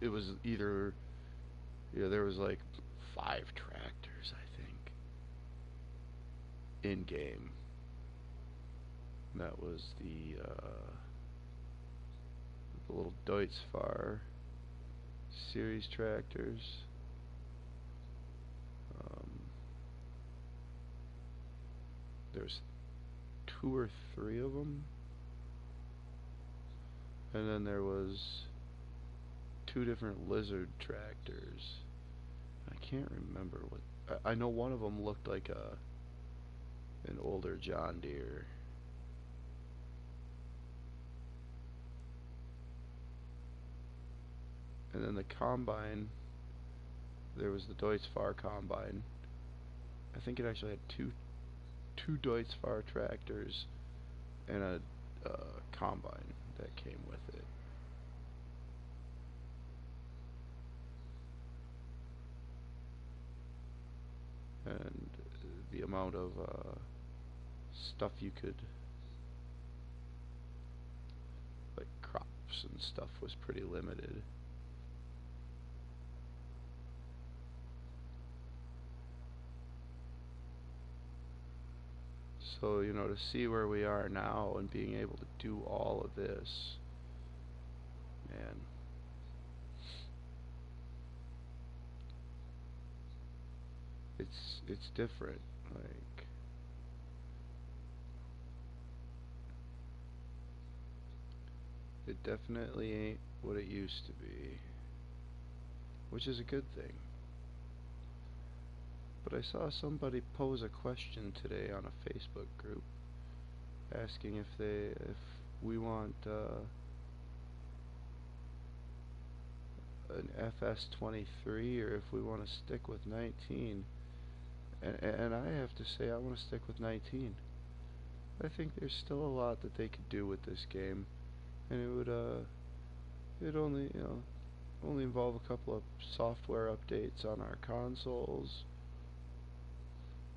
it was either, there was like 5 tractors, I think, in game. That was the little Deutz Fahr series tractors. Um, there's 2 or 3 of them, and then there was 2 different Lizard tractors. I can't remember what. I know one of them looked like an older John Deere. And then the combine, there was the Deutz Fahr combine. I think it actually had two Deutz Fahr tractors and a combine that came with it. And the amount of stuff you could, like crops and stuff, was pretty limited. So, to see where we are now and being able to do all of this, man, it's different. Like, it definitely ain't what it used to be, which is a good thing. But I saw somebody pose a question today on a Facebook group asking if we want an FS23 or if we want to stick with 19. And I have to say I want to stick with 19. I think there's still a lot that they could do with this game, and it only only involve a couple of software updates on our consoles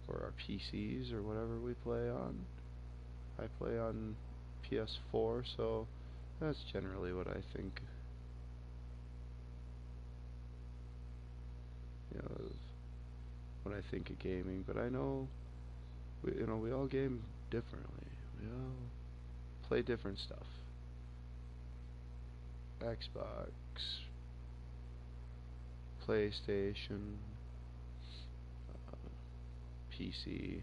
or our PCs or whatever we play on. I play on PS4, so that's generally what I think. When I think of gaming, but I know we all game differently. We all play different stuff. Xbox, PlayStation, PC.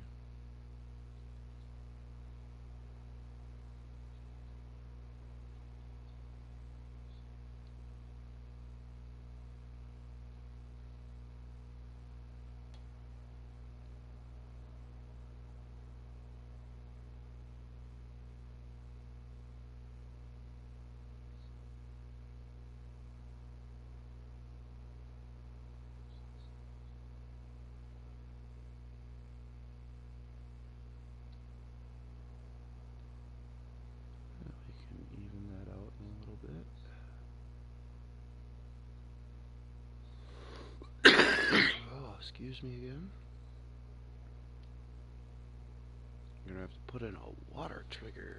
We can even that out in a little bit. Oh, excuse me again. I'm gonna have to put in a water trigger.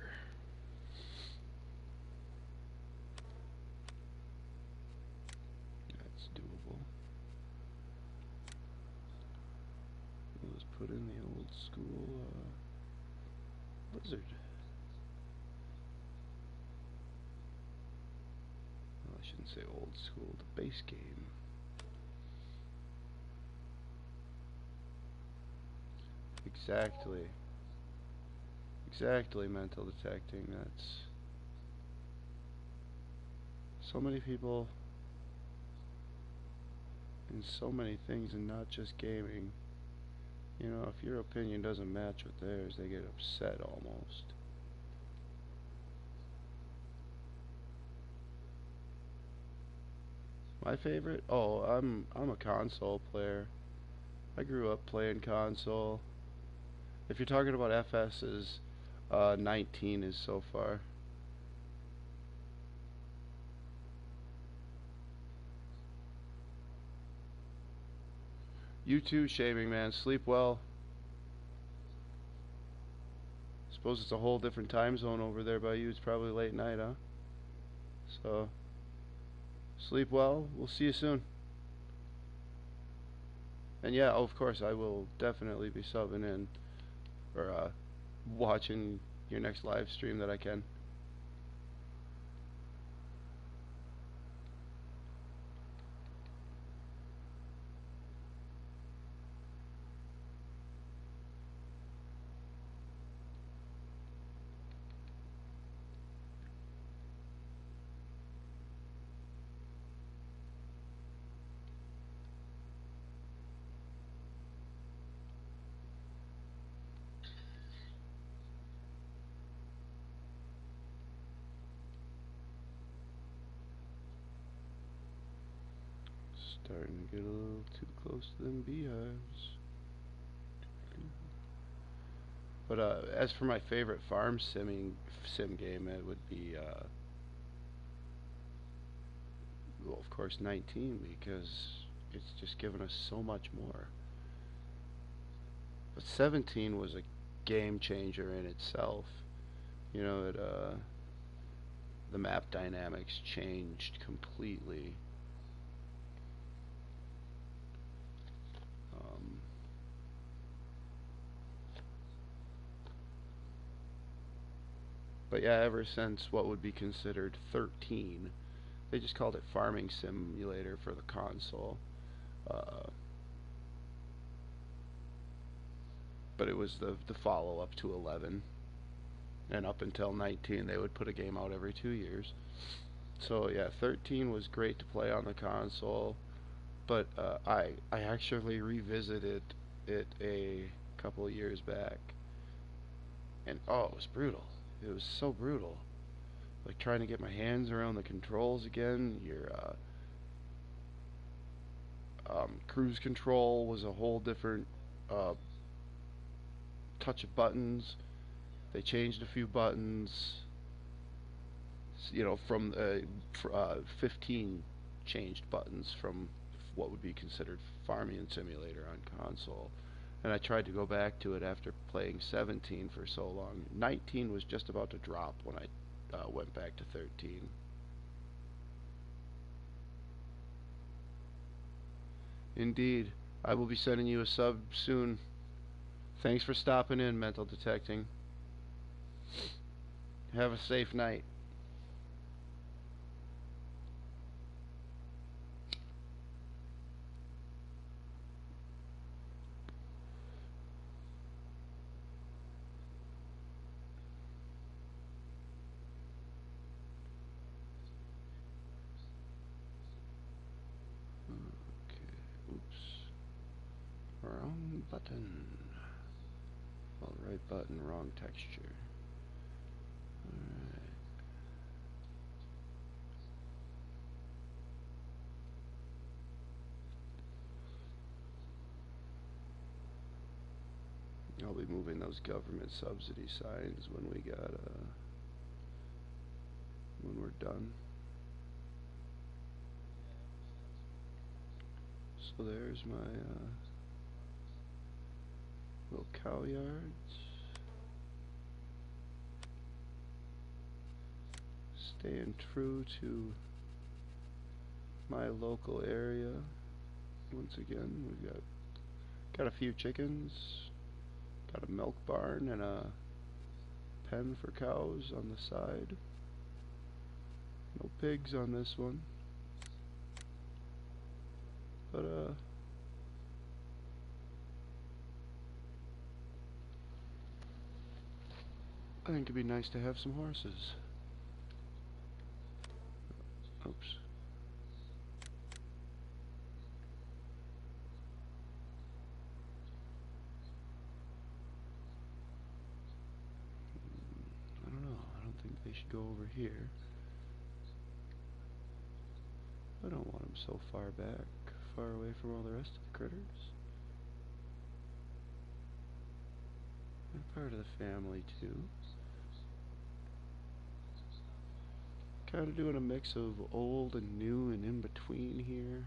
That's doable. Let's put in the old school Lizard. Well, I shouldn't say old school, the base game. Exactly. Exactly, mental detecting. That's so many people in so many things, and not just gaming. If your opinion doesn't match with theirs, they get upset almost. My favorite? Oh, I'm a console player. I grew up playing console. If you're talking about FS's, 19 is so far. You too, Shaming Man. Sleep well. Suppose it's a whole different time zone over there by you. It's probably late night, huh? So, sleep well. We'll see you soon. And yeah, of course, I will definitely be subbing in or watching your next live stream that I can. Starting to get a little too close to them beehives. But as for my favorite farm sim game, it would be well, of course, 19, because it's just given us so much more. But 17 was a game changer in itself. You know, the map dynamics changed completely. Um, but yeah, ever since what would be considered 13, they just called it Farming Simulator for the console. Uh, but it was the follow up to 11, and up until 19, they would put a game out every 2 years. So yeah, 13 was great to play on the console, but I actually revisited it a couple of years back, and oh, it was brutal. It was so brutal. Like trying to get my hands around the controls again. Your cruise control was a whole different uh, touch of buttons. They changed a few buttons. You know, from 15 changed buttons from what would be considered farming simulator on console. And I tried to go back to it after playing 17 for so long. 19 was just about to drop when I went back to 13. Indeed. I will be sending you a sub soon. Thanks for stopping in, Mental Detecting. Have a safe night. Okay. Oops. Wrong button. Well, right button, wrong texture. Alright. I'll be moving those government subsidy signs when when we're done. So there's my little cow yards. Staying true to my local area. Once again, we've got a few chickens, got a milk barn and a pen for cows on the side. No pigs on this one. But I think it'd be nice to have some horses. Oops. I don't know. I don't think they should go over here. I don't want them so far back, far away from all the rest of the critters. They're part of the family too. Kind of doing a mix of old and new and in between here.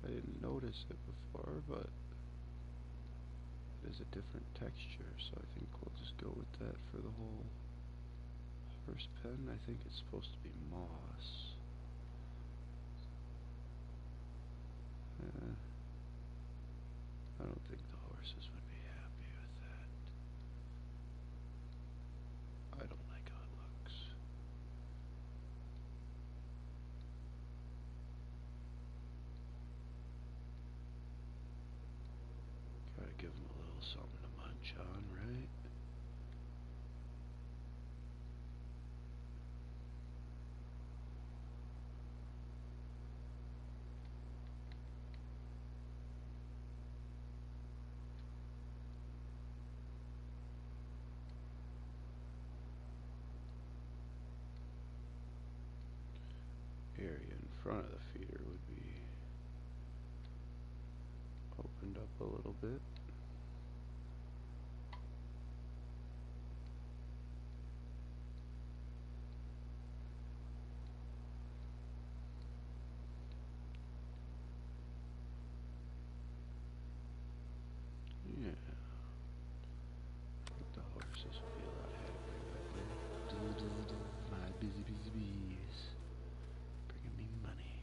I didn't notice it before, but it is a different texture, so I think we'll just go with that for the whole horse pen. I think it's supposed to be moss. I don't think the horses would be happy with that. I don't like how it looks. Gotta give them a little something to munch on, right? Area in front of the feeder would be opened up a little bit. Yeah, I think the horses will be a lot happier with me. My busy, busy bees, bringing me money.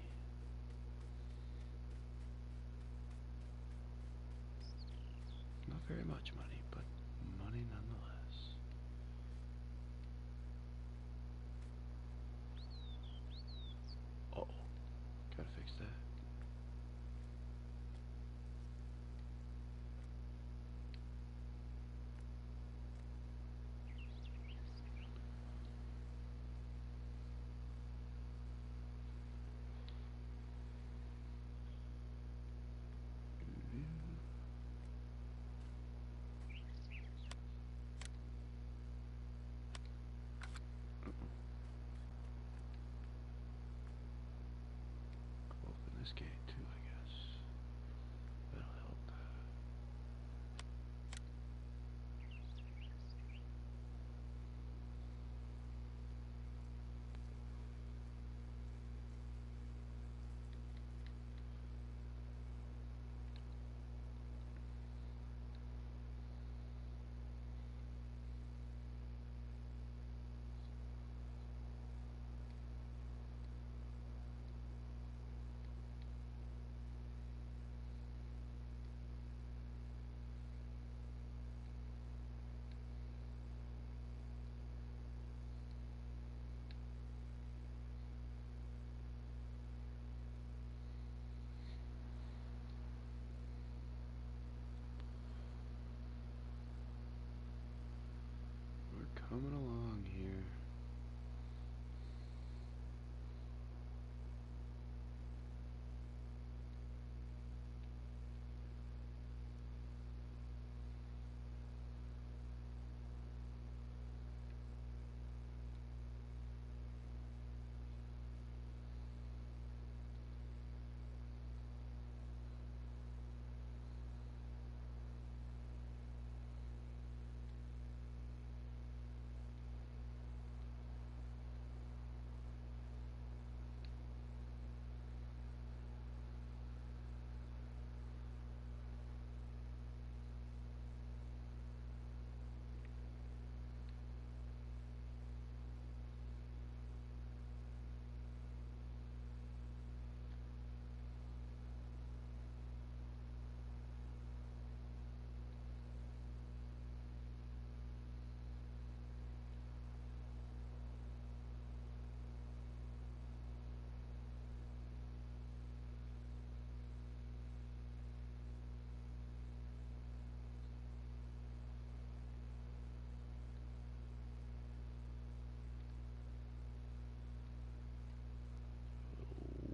Not very much money, but money nonetheless. Uh-oh, gotta fix that. coming along here.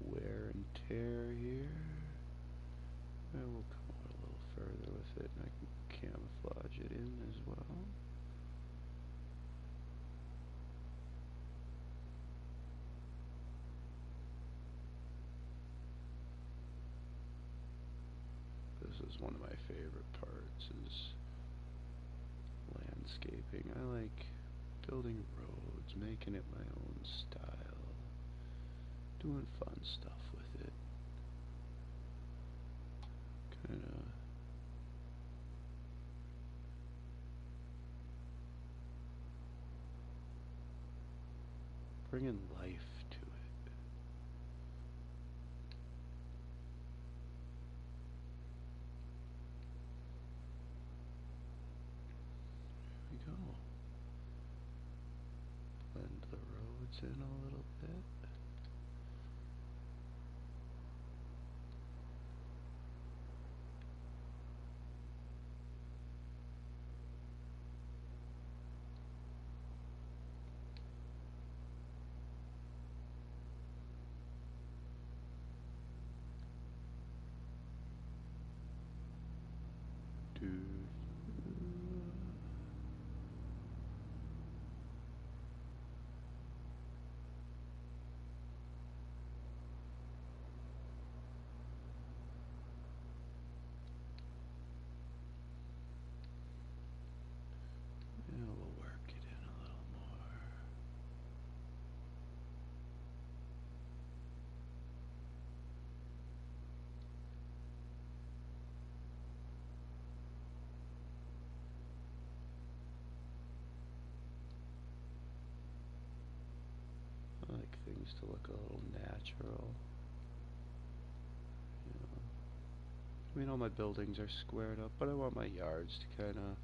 Wear and tear here. And we'll come out a little further with it, and I can camouflage it in as well. This is one of my favorite parts, is landscaping. I like building roads, making it my own style, doing fun stuff with it. Kinda bringing life to it. Here we go. Blend the roads in a little bit. Do yeah, we'll work it in a little more. I like things to look a little natural. You know. I mean, all my buildings are squared up, but I want my yards to kind of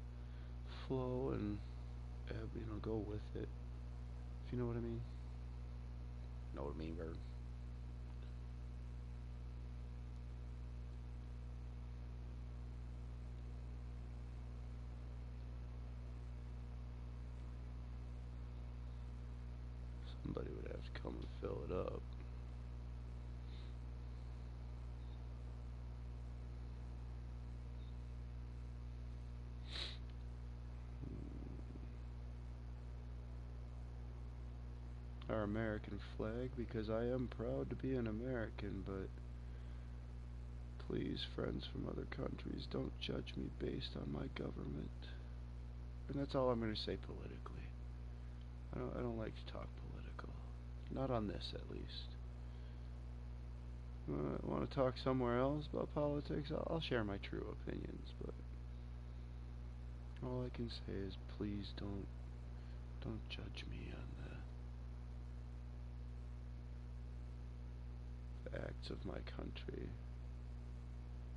flow and, you know, go with it. If you know what I mean. Know what I mean, bird? Somebody would have to come and fill it up. Our American flag, because I am proud to be an American, but please, friends from other countries, don't judge me based on my government. And that's all I'm going to say politically. I don't like to talk political. Not on this, at least. Want to talk somewhere else about politics? I'll share my true opinions, but all I can say is please don't judge me on the acts of my country,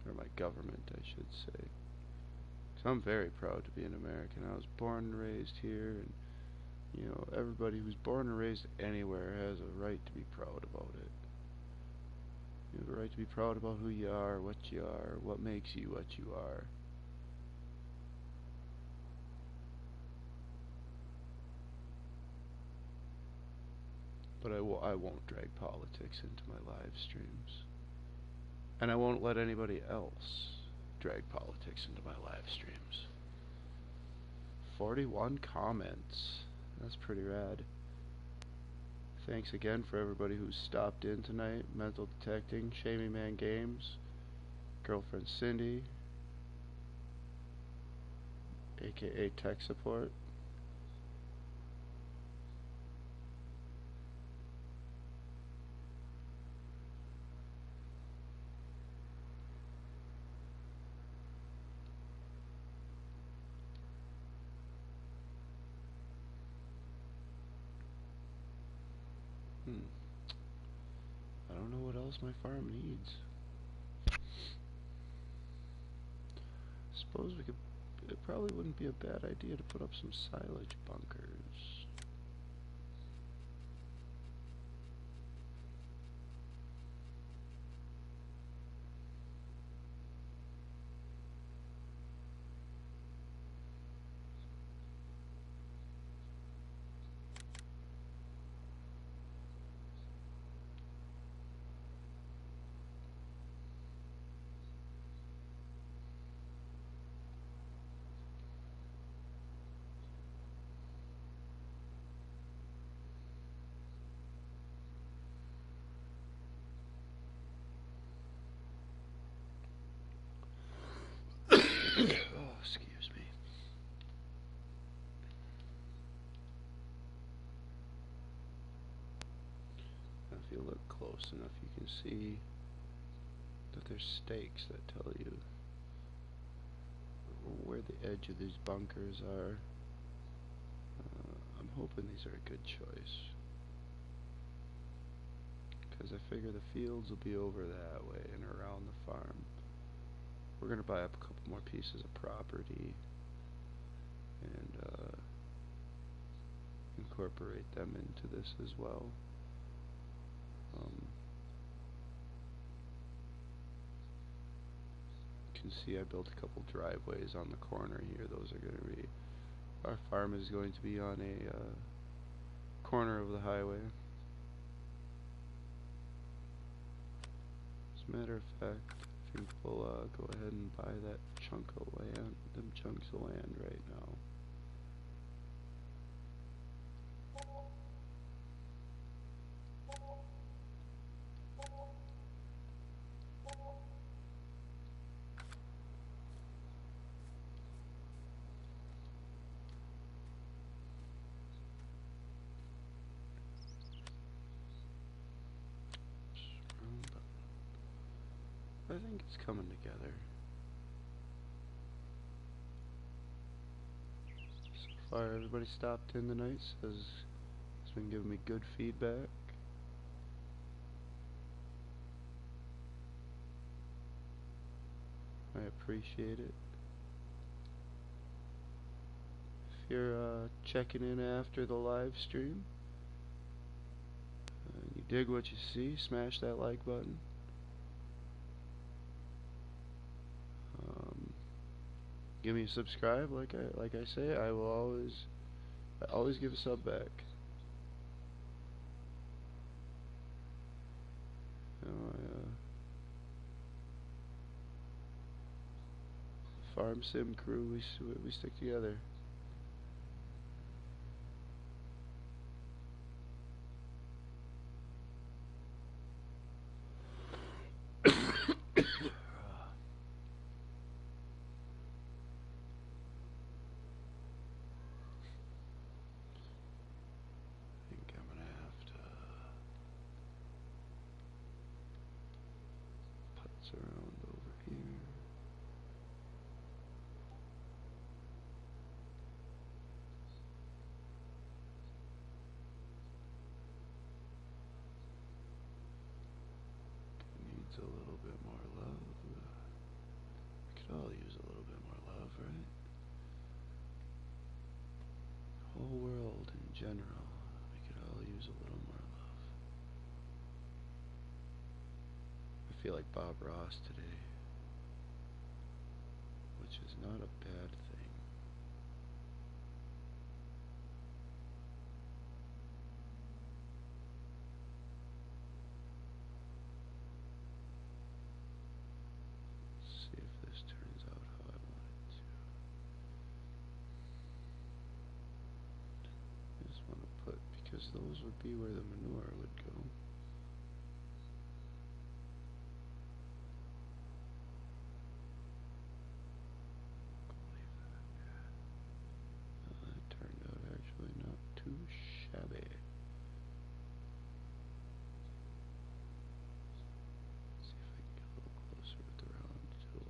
or my government, I should say. 'Cause I'm very proud to be an American. I was born and raised here, and you know, everybody who's born and raised anywhere has a right to be proud about it. You have a right to be proud about who you are, what makes you what you are. But I won't drag politics into my live streams. And I won't let anybody else drag politics into my live streams. 41 comments. That's pretty rad. Thanks again for everybody who stopped in tonight. Mental Detecting, Shamey Man Games, Girlfriend Cindy, aka Tech Support. I don't know what else my farm needs. Suppose we could. It probably wouldn't be a bad idea to put up some silage bunkers. Oh, excuse me. Now, if you look close enough, you can see that there's stakes that tell you where the edge of these bunkers are. I'm hoping these are a good choice, because I figure the fields will be over that way and around the farm. We're going to buy up a couple more pieces of property and incorporate them into this as well. You can see I built a couple driveways on the corner here. Those are going to be, our farm is going to be on a corner of the highway. As a matter of fact, I think we'll go ahead and buy that chunk of land, them chunks of land right now. I think it's coming together. So far, everybody stopped in tonight says has been giving me good feedback. I appreciate it. If you're checking in after the live stream and you dig what you see, smash that like button. Give me a subscribe, like I say. I always give a sub back. You know, Farm Sim crew, we stick together. Around over here. Needs a little bit more love. We could all use a little bit more love, right? The whole world in general, we could all use a little more love. I feel like Bob Ross today, which is not a bad thing. those would be where the manure would go. That turned out actually not too shabby. See if I can get a little closer with the round tool.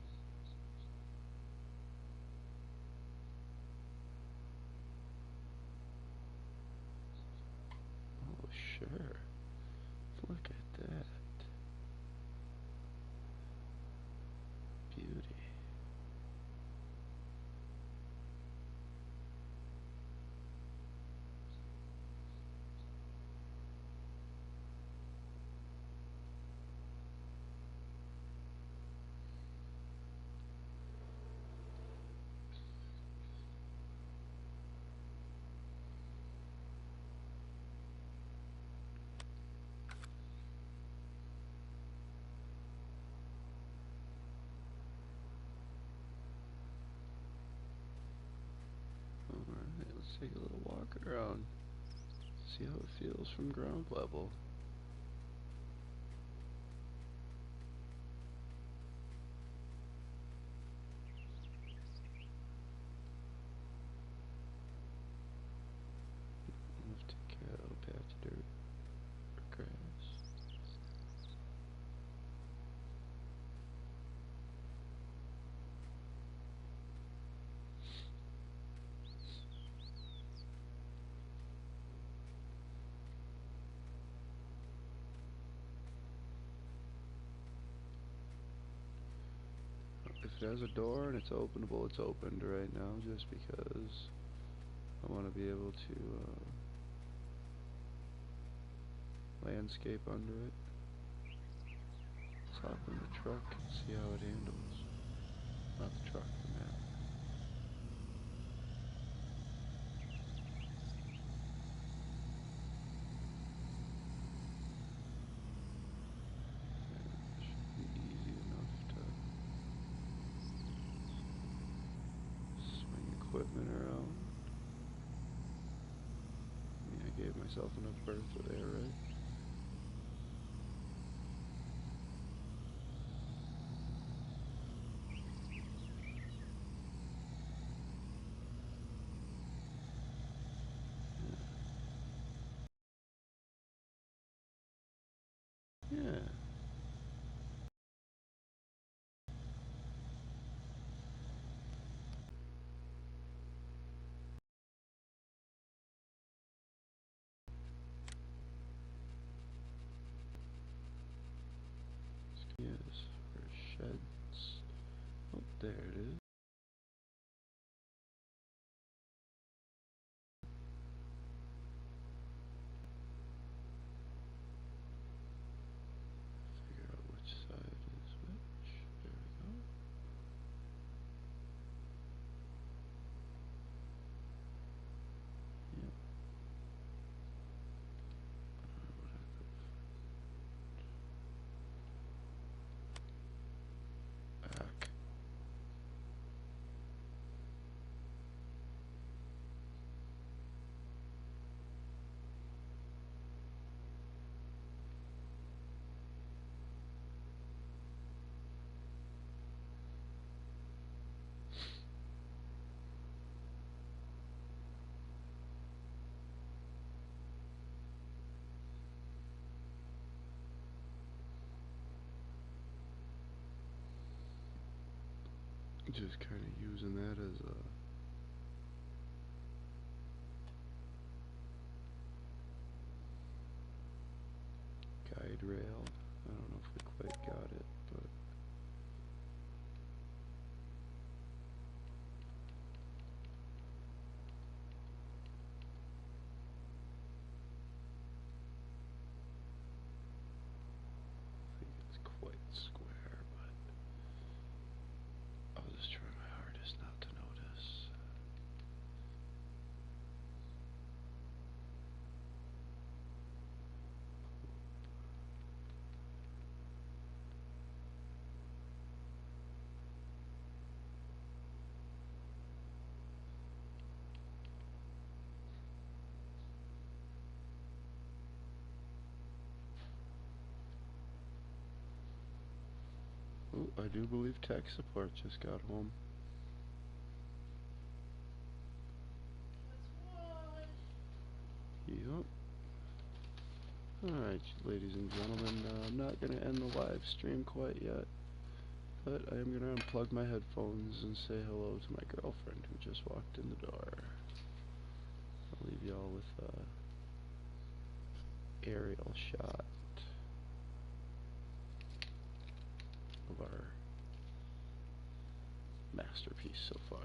Oh, sure. Look at that. Beauty. Alright, let's take a little walk around. See how it feels from ground level. Enough to cow, patch dirt, or grass. If it has a door and it's openable, it's opened right now just because I want to be able to landscape under it. Let's hop in the truck and see how it handles. Not the truck, the map. Should be easy enough to swing equipment around. I mean, I gave myself enough berth there, right? Yeah. Yes, for sheds. Oh, there it is. Figure out which side is which. There we go. Yep. What I go back. Just kind of using that as a guide rail. I don't know if we quite got it, but I think it's quite square, but I'll just try my hardest not to notice. do believe tech support just got home. Yep. Alright, ladies and gentlemen, I'm not going to end the live stream quite yet, but I am going to unplug my headphones and say hello to my girlfriend who just walked in the door. I'll leave y'all with aerial shot of our masterpiece so far.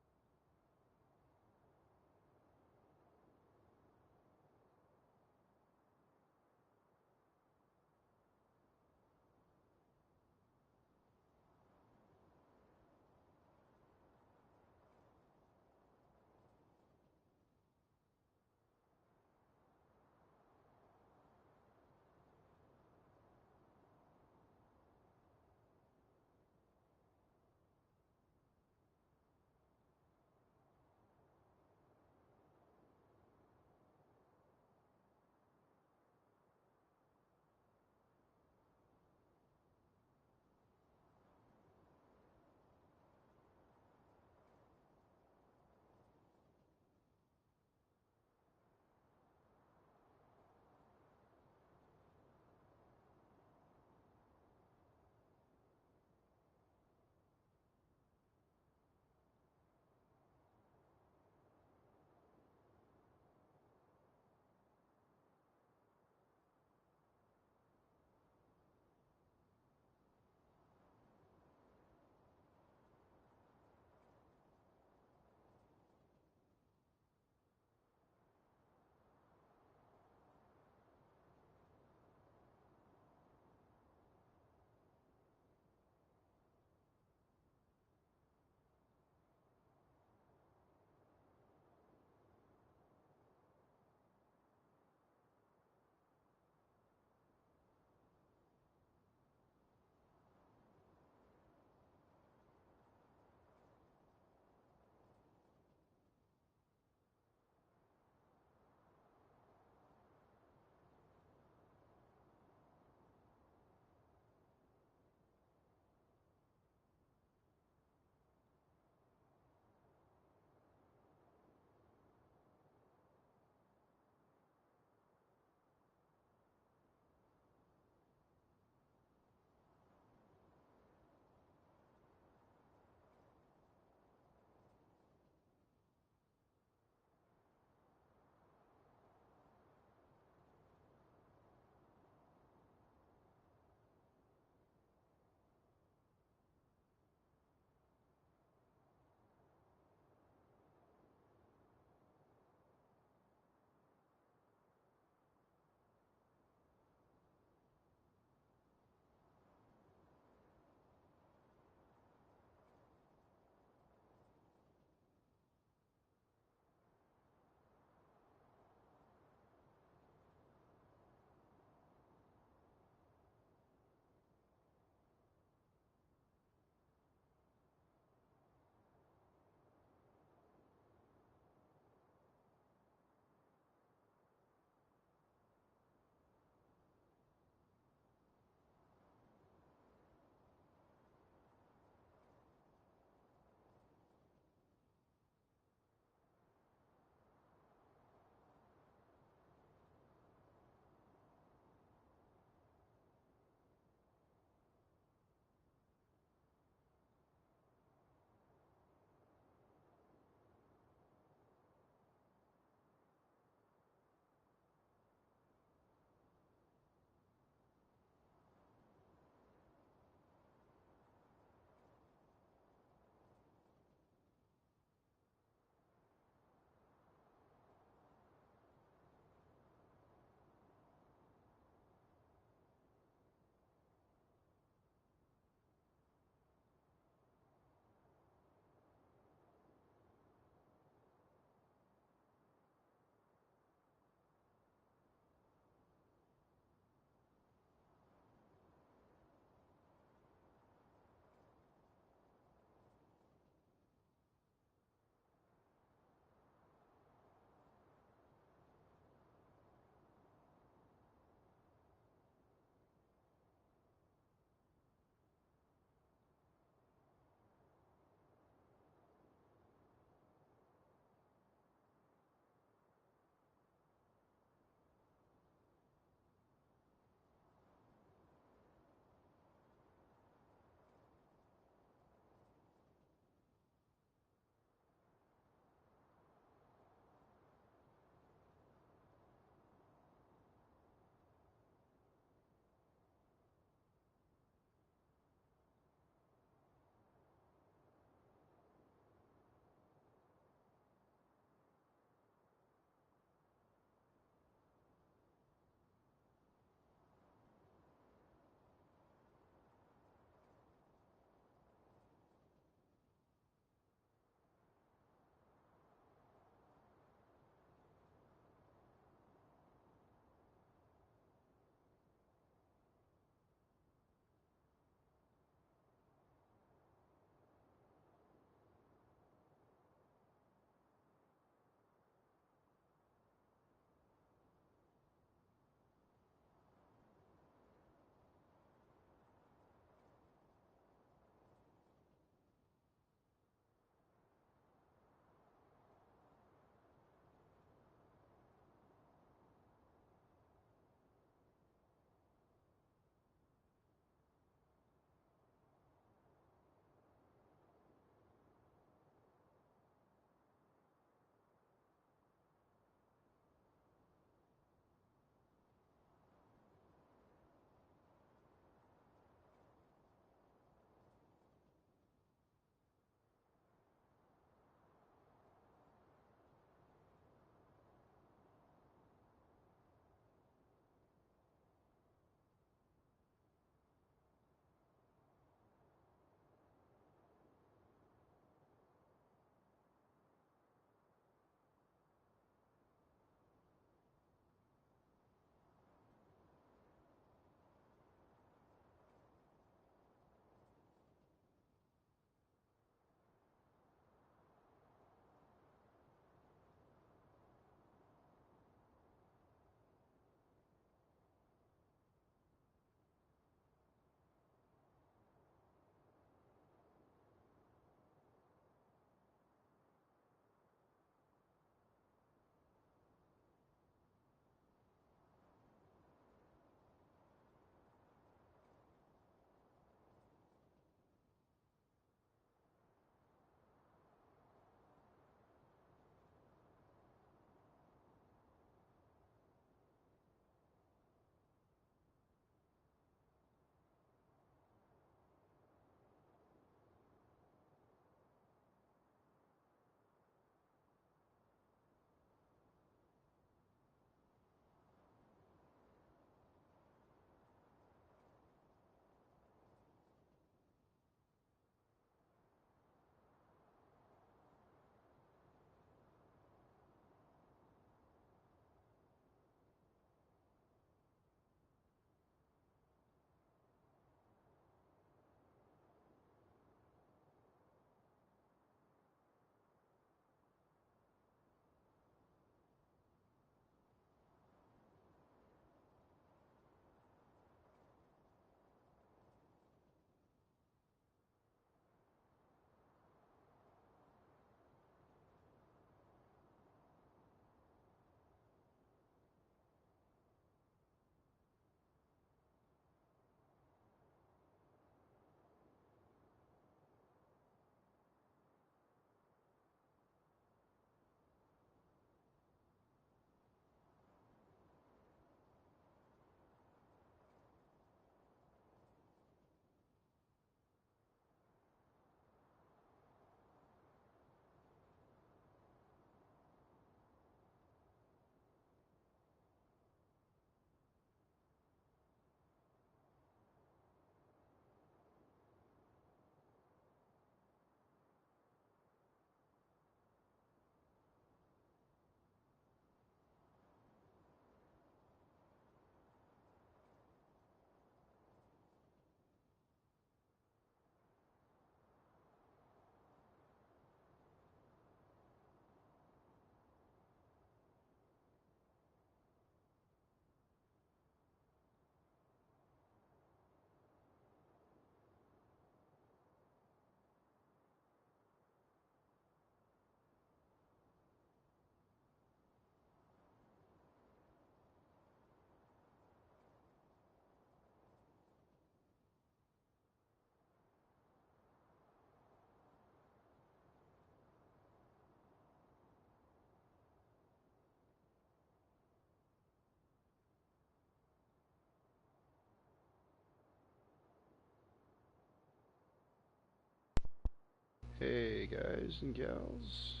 Hey guys and gals.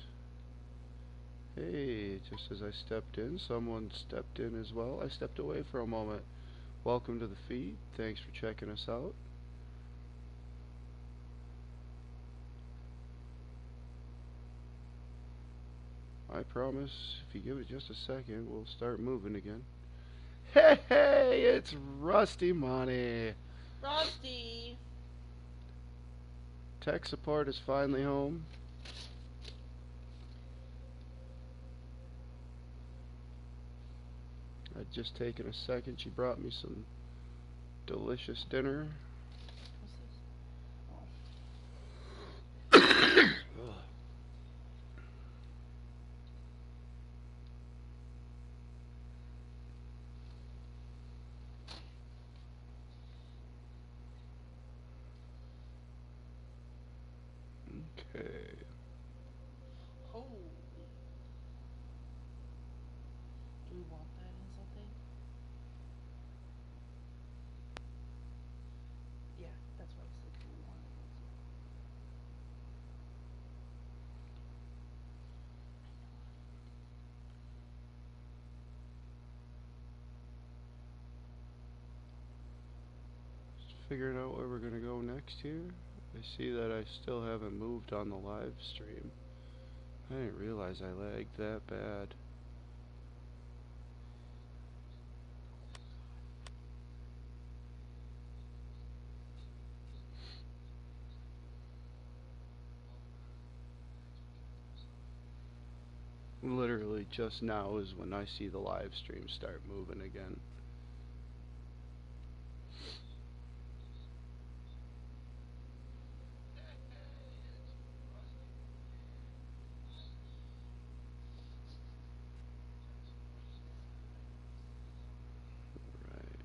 Hey, just as I stepped in, someone stepped in as well. I stepped away for a moment. Welcome to the feed. Thanks for checking us out. I promise, if you give it just a second, we'll start moving again. Hey, it's Rusty Money. Rusty! Tech support is finally home. I'd just taken a second. She brought me some delicious dinner. What's this? Okay. Holy. Do we want that in something? Yeah, that's what I said. Do we want it in something? Just figuring out where we're gonna go next here. I see that I still haven't moved on the live stream. I didn't realize I lagged that bad. Literally just now is when I see the live stream start moving again. Right.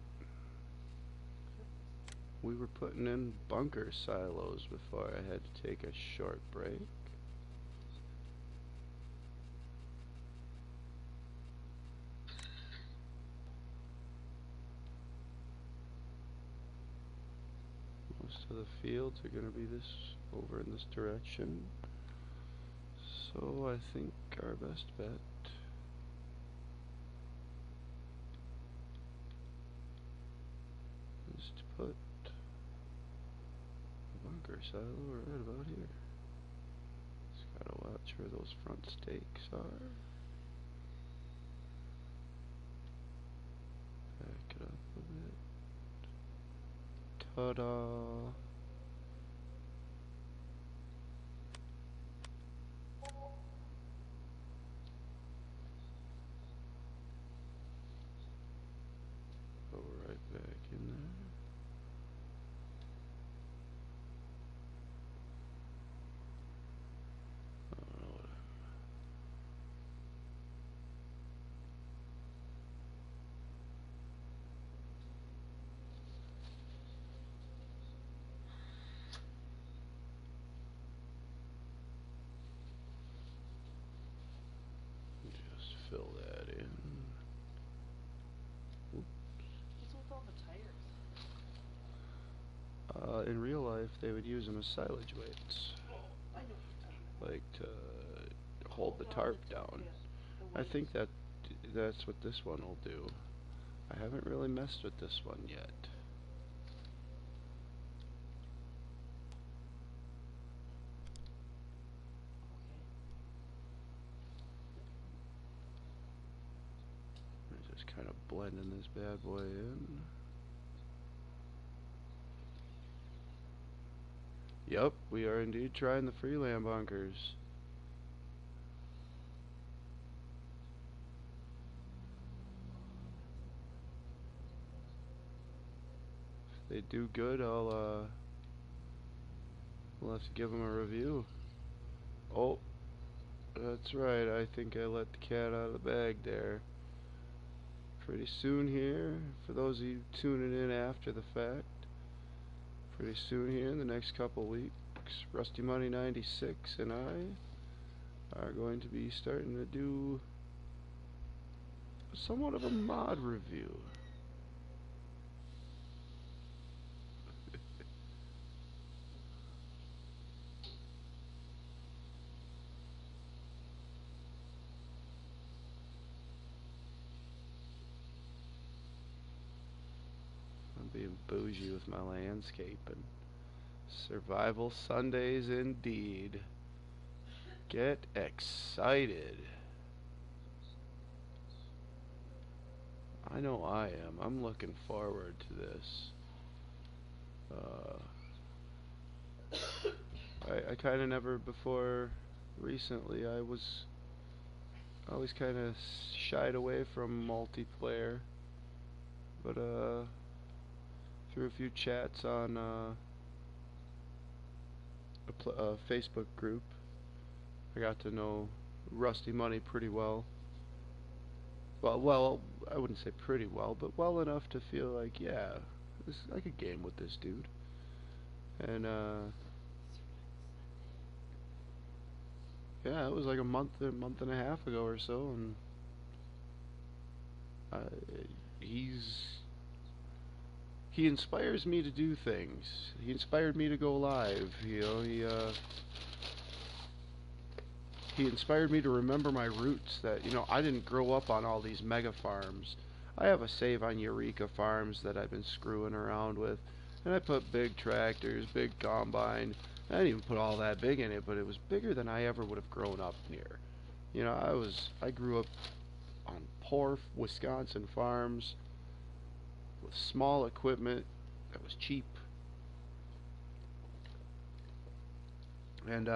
We were putting in bunker silos before I had to take a short break. Most of the fields are going to be this over in this direction. So I think our best bet is to put a bunker silo right about here. Just gotta watch where those front stakes are. Back it up a bit. Ta-da! Go right back in there. Oh, no, just fill that in. What's with all the tires? In real life, they would use them as silage weights, Oh, I know what you're talking about. like to hold the tarp down. I think that's what this one will do. I haven't really messed with this one yet. I'm just kind of blending this bad boy in. Yep, we are indeed trying the Freeland bunkers. If they do good, we'll have to give them a review. Oh, that's right. I think I let the cat out of the bag there. Pretty soon here, for those of you tuning in after the fact, pretty soon here in the next couple weeks, Rusty Money 96 and I are going to be starting to do somewhat of a mod review. and bougie with my landscaping. Survival Sundays indeed. Get excited. I know I am. I'm looking forward to this. I kind of never before recently I always kind of shied away from multiplayer, but through a few chats on a Facebook group, I got to know Rusty Money pretty well. Well, I wouldn't say pretty well, but well enough to feel like, yeah, I could game with this dude. And yeah, it was like a month and a half ago or so, and uh, he's he inspires me to do things. He inspired me to go live. You know, he inspired me to remember my roots. That I didn't grow up on all these mega farms. I have a save on Eureka Farms that I've been screwing around with, and I put big tractors, big combine. I didn't even put all that big in it, but it was bigger than I ever would have grown up near. I grew up on poor Wisconsin farms with small equipment that was cheap, and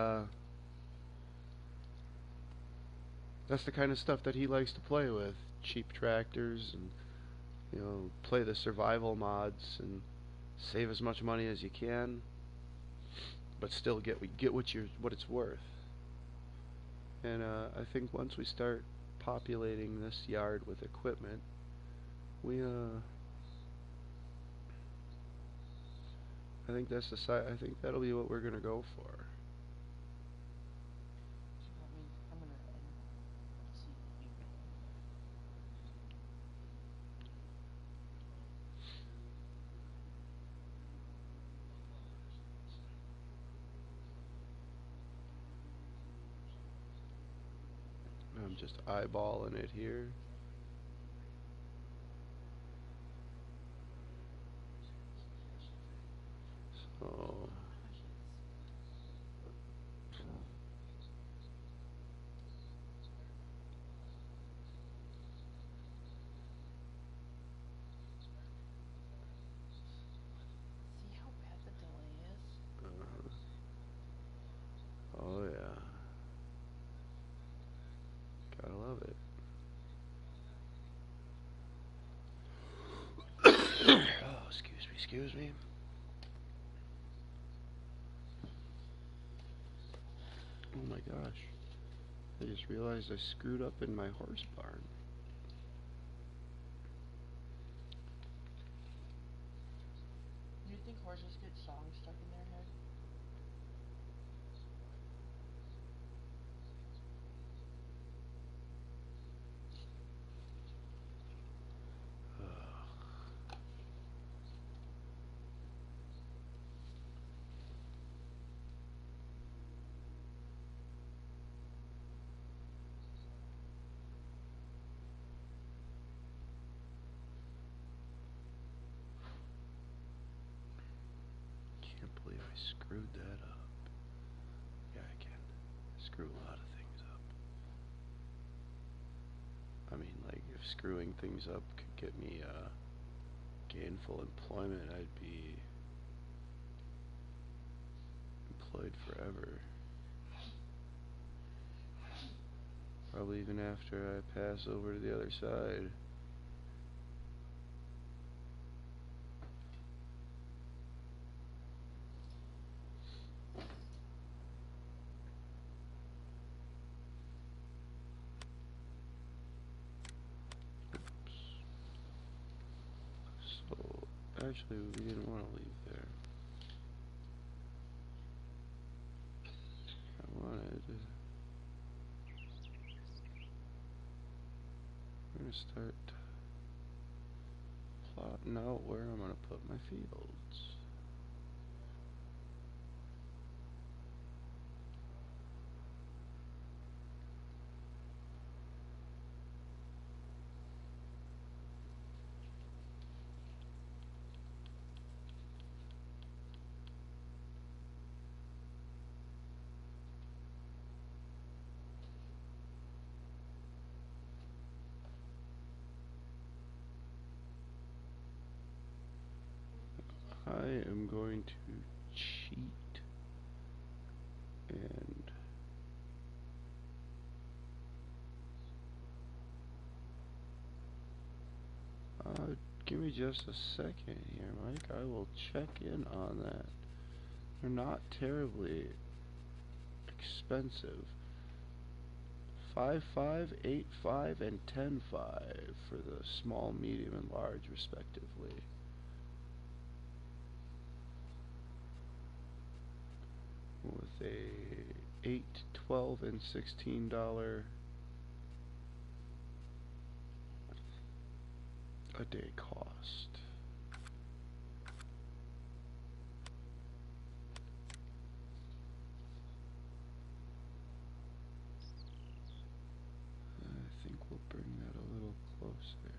that's the kind of stuff that he likes to play with. Cheap tractors, and play the survival mods and save as much money as you can, but still get what it's worth. And I think once we start populating this yard with equipment, we I think that's the side. I think that'll be what we're gonna go for. I'm gonna see you. I'm just eyeballing it here. So See how bad the delay is? oh yeah, gotta love it. Oh, excuse me. Oh my gosh, I just realized I screwed up in my horse barn. Do you think horses get songs stuck in their head? Can't believe I screwed that up. Yeah, I can. Screw a lot of things up. I mean, like, if screwing things up could get me gainful employment, I'd be employed forever. Probably even after I pass over to the other side. So, actually, we didn't want to leave there. I wanted to... We're going to start plotting out where I'm going to put my fields. I am going to cheat and give me just a second here, Mike. I will check in on that. They're not terribly expensive. 5.5, 8.5, and 10.5 for the small, medium, and large, respectively. With a 8, 12, and $16 a day cost. I think we'll bring that a little closer.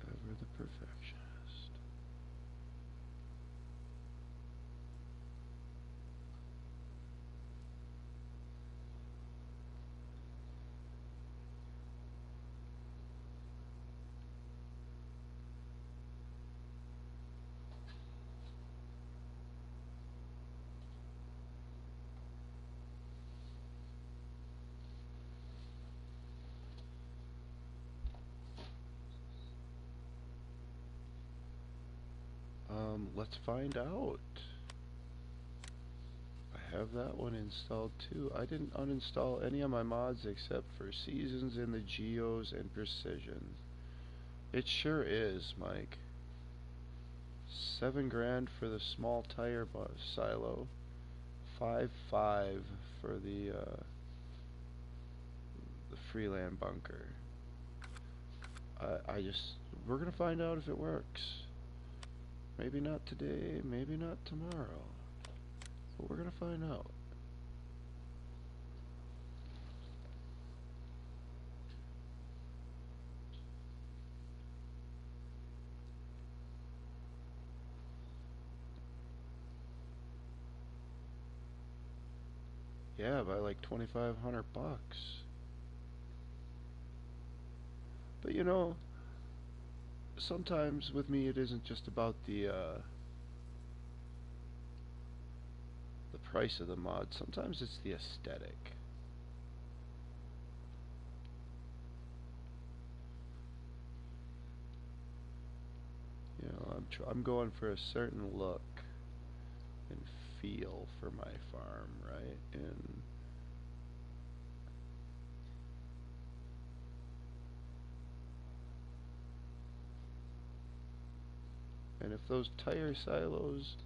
Ever the perfectionist. Let's find out. I have that one installed too. I didn't uninstall any of my mods except for Seasons in the Geos and Precision. It sure is, Mike. $7 for the small tire silo. 5.5 for the Freeland bunker. We're gonna find out if it works. Maybe not today, maybe not tomorrow, but we're gonna find out. Yeah, by like 2,500 bucks. But you know, sometimes with me it isn't just about the price of the mod. Sometimes it's the aesthetic. You know, I'm going for a certain look and feel for my farm, right? And if those tire silos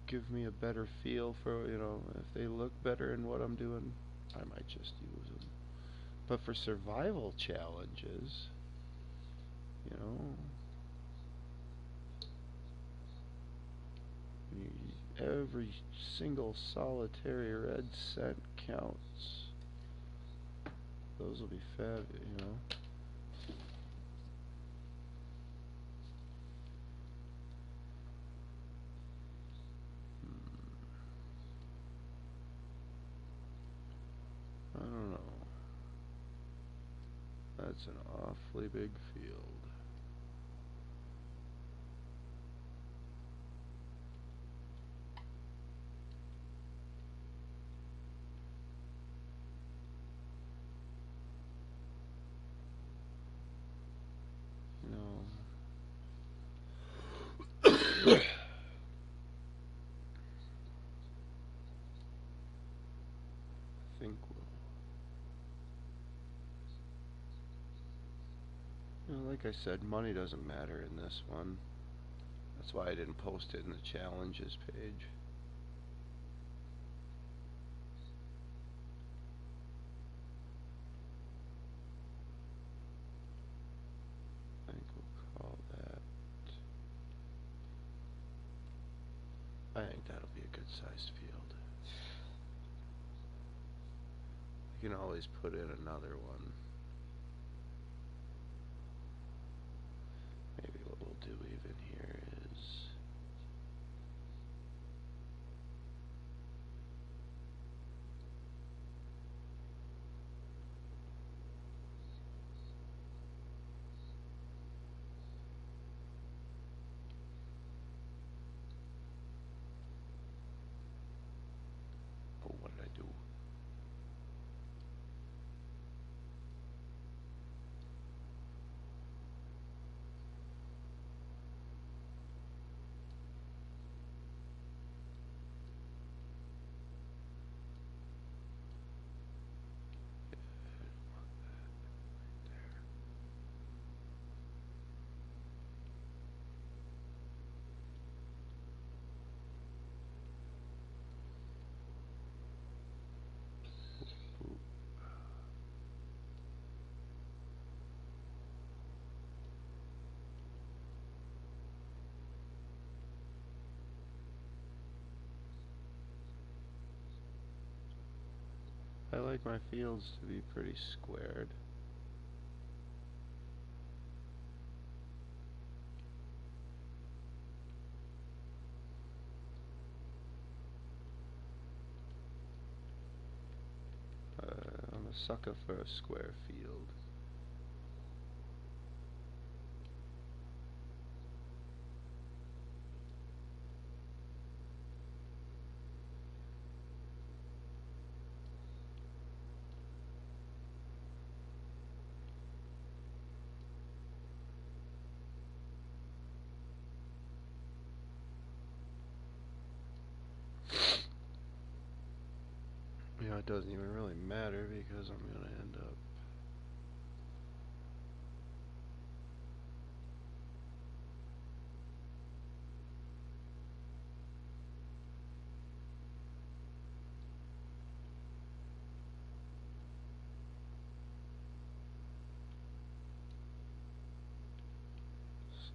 give me a better feel for, you know, if they look better in what I'm doing, I might just use them. But for survival challenges, you know, every single solitary red cent counts. Those will be fab, you know. I don't know. That's an awfully big field. No. I think you know, like I said, money doesn't matter in this one. That's why I didn't post it in the challenges page. I think we'll call that. I think that'll be a good sized field. We can always put in another one. Maybe what we'll do even here is oh, what did I do? I like my fields to be pretty squared. I'm a sucker for a square field. You know, it doesn't even really matter because I'm going to end up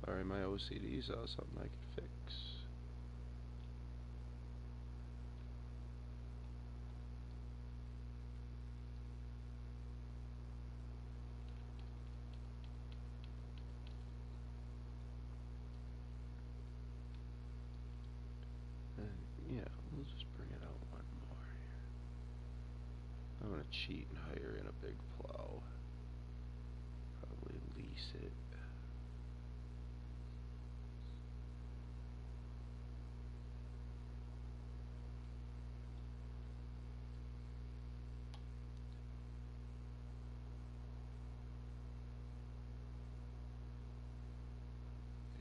sorry, my OCD saw something I could fix. And yeah, we'll just bring it out one more here. I'm gonna cheat and hire in a big plow. Probably lease it.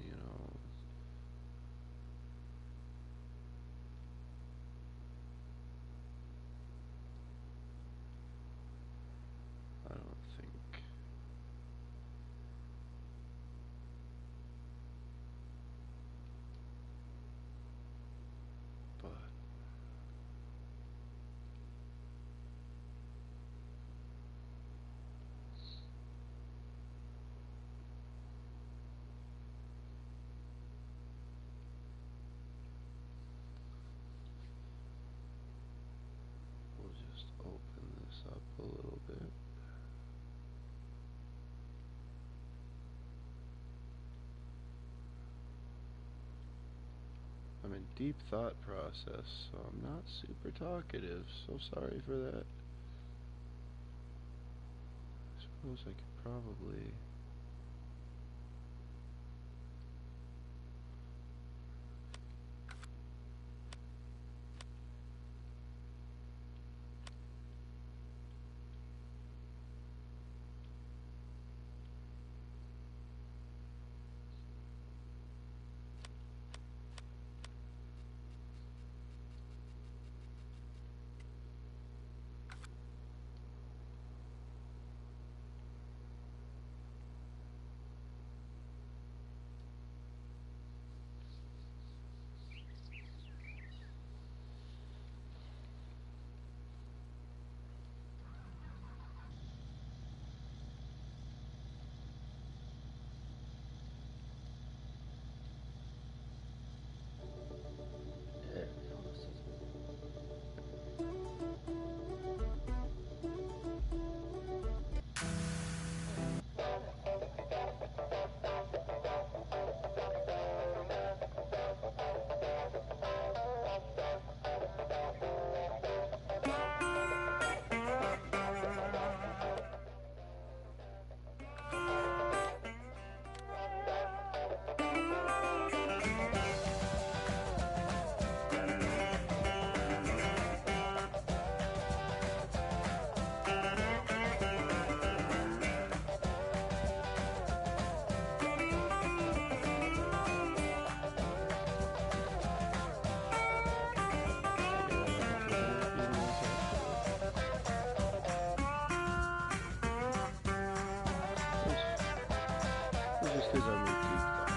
You know, I don't think. But we'll just open this up a little bit. I'm in deep thought process, so I'm not super talkative, so sorry for that. I suppose I could probably because I'm a geek though.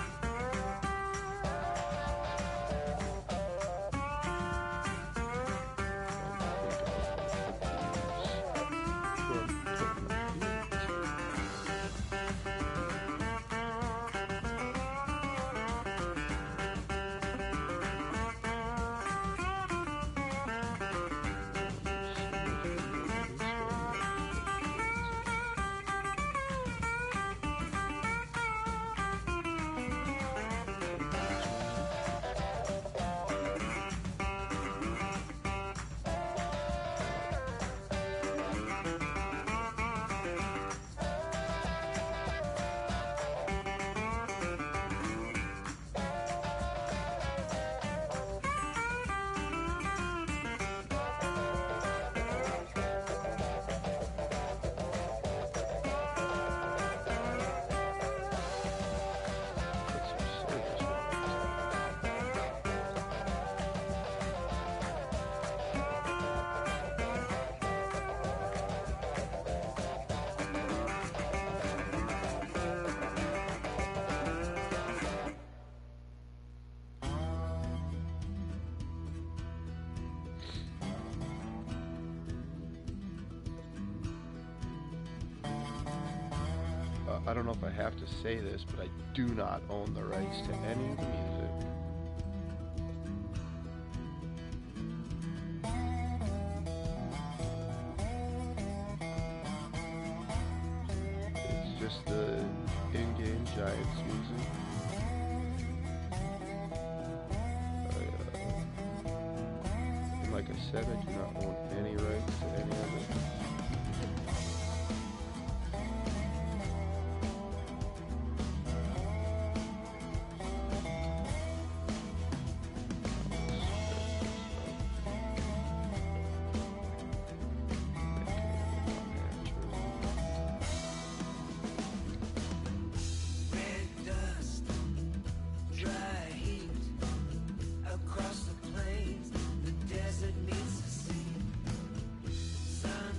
I don't know if I have to say this, but I do not own the rights to any of the music. It's just the in-game Giants music. And like I said, I do not own any rights to any of it. Across the plains, the desert meets the sea. Sun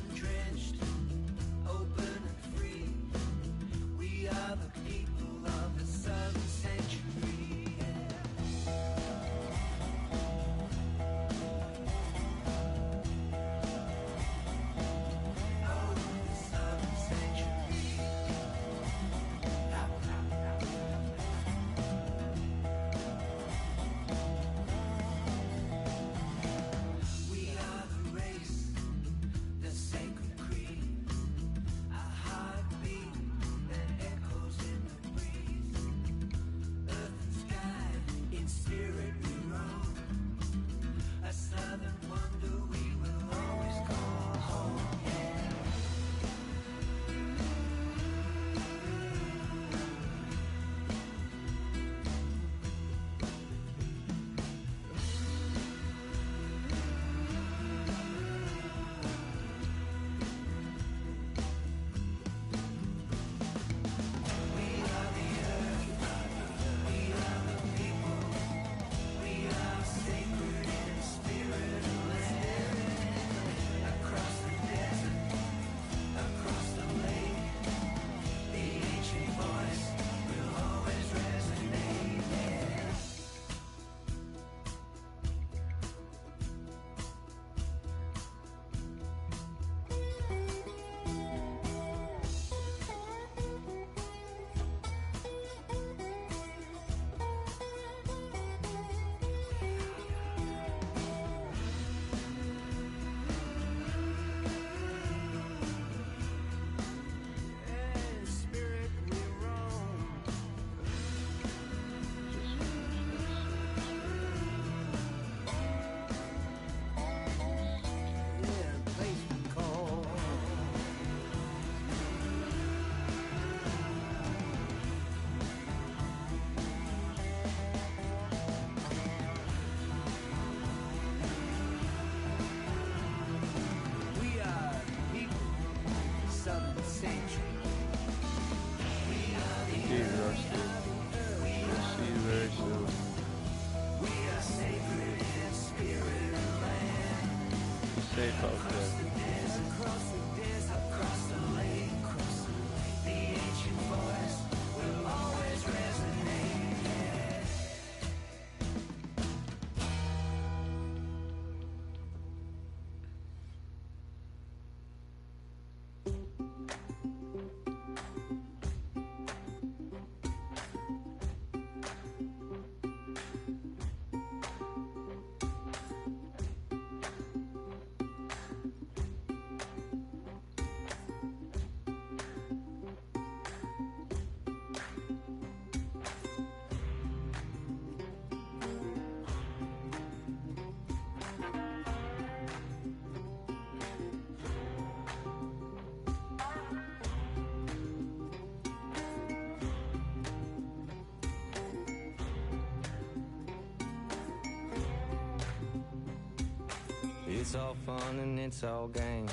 It's all fun and it's all game.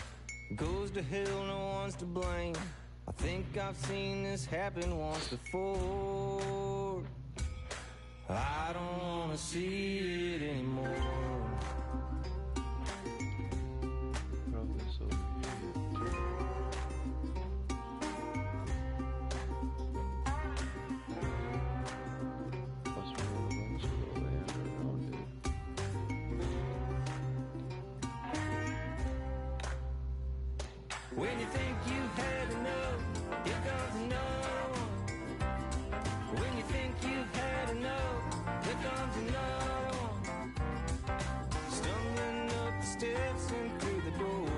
Goes to hell, no one's to blame. I think I've seen this happen once before. I don't wanna see it anymore. Throw this over here. Plus we're gonna bunch of little land around it. When you think you've had enough, here comes another one. When you think you've had enough, here comes another one. Stumbling up the steps and through the door.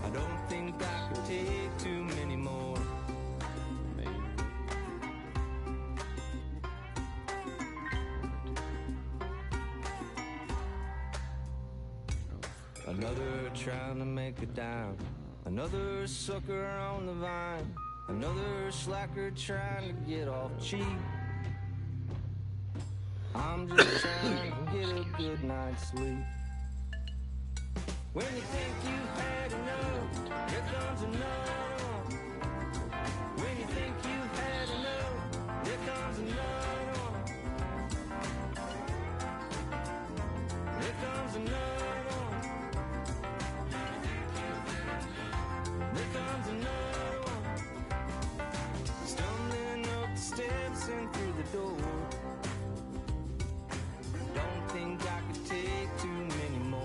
I don't think I could take too many more. Another trying to make a dime. Another sucker on the vine. Another slacker trying to get off cheap. I'm just trying to get a good night's sleep. When you think you've had enough, here comes another one. When you think you've had enough, here comes another one. Here comes another one. Here comes another one. Stumbling up the steps and through the door. Don't think I could take too many more.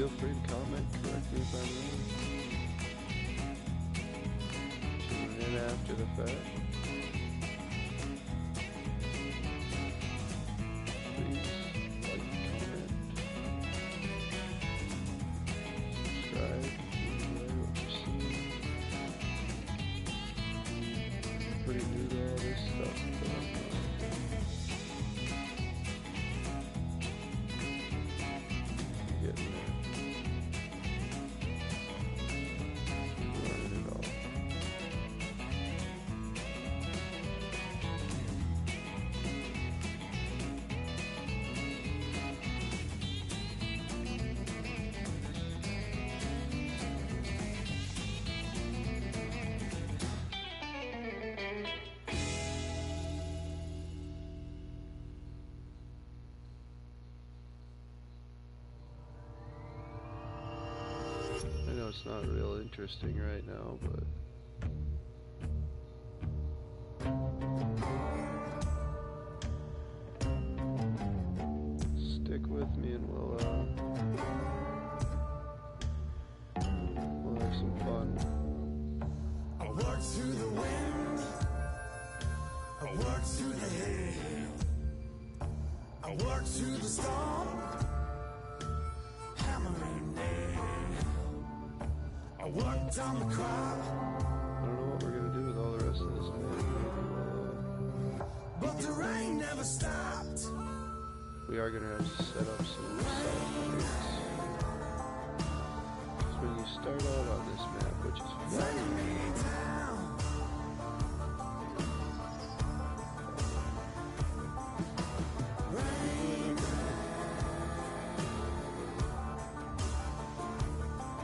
Feel free to comment, correct me if I'm wrong. Tune in after the fact. Please like, comment, subscribe, enjoy what you're seeing. Pretty new to all this stuff, but getting there. Learning it all. I know it's not real interesting right now, but stick with me and we'll have some fun. I work through the wind, I work through the hail, I work through the storm, hammering nail. I worked on the crop, I don't know what we're gonna do with all the rest of this night. but the rain never stopped. We are gonna have to set up some side plates. 'Cause when you start out on this map, which is flat, Bringing me down, rain,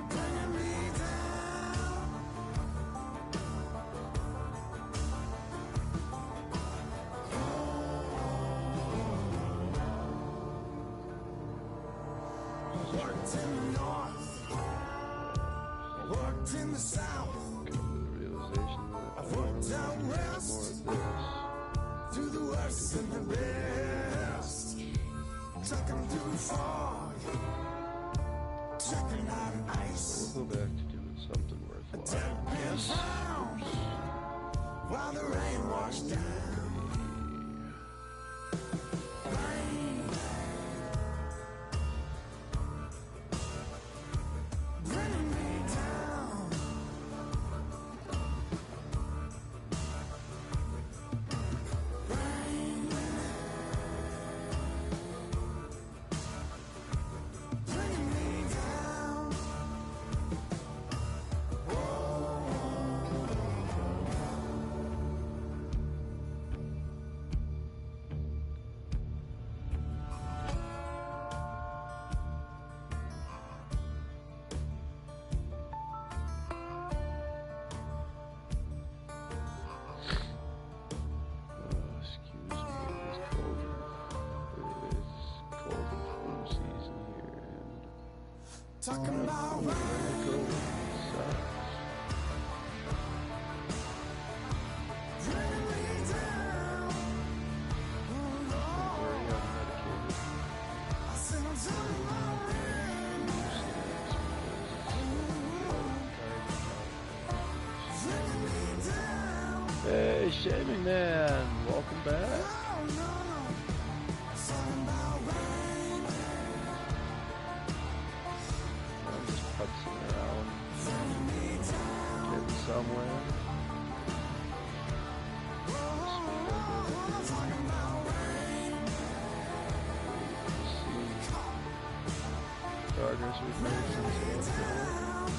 bringing me down. Worked in the north, worked in the south, come to the realization that I've I worked really out need west. more of through the worst and the best. Trucking through the fog, checking out this. ice. We'll go back to doing something worthwhile. Dead pin sound while the rain washed down. Rain, bringing me down. Rain, bringing me down. Excuse me, it's cold. It's cold and flu season here, and Talking about rain, cold sucks. bringing me down. Oh Lord, Very unmedicated. I said I'm talking about rain, bringing me down. Hey, Shaming Man, welcome back. Oh no, talking about rain, I'm just putzing around, bringing me down. getting somewhere. Oh, talking about rain, See progress we've made since yesterday.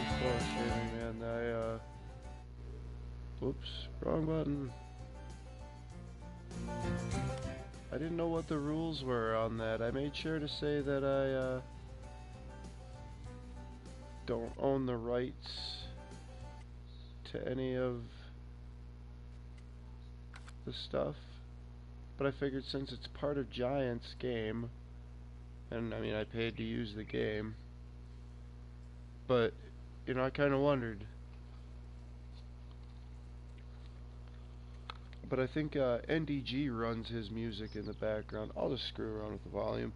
Floor Streaming, man. Whoops, wrong button. I didn't know what the rules were on that. I made sure to say that I, don't own the rights to any of the stuff. But I figured since it's part of Giant's game, and I mean I paid to use the game, but you know I kind of wondered. But I think NDG runs his music in the background. I'll just screw around with the volume.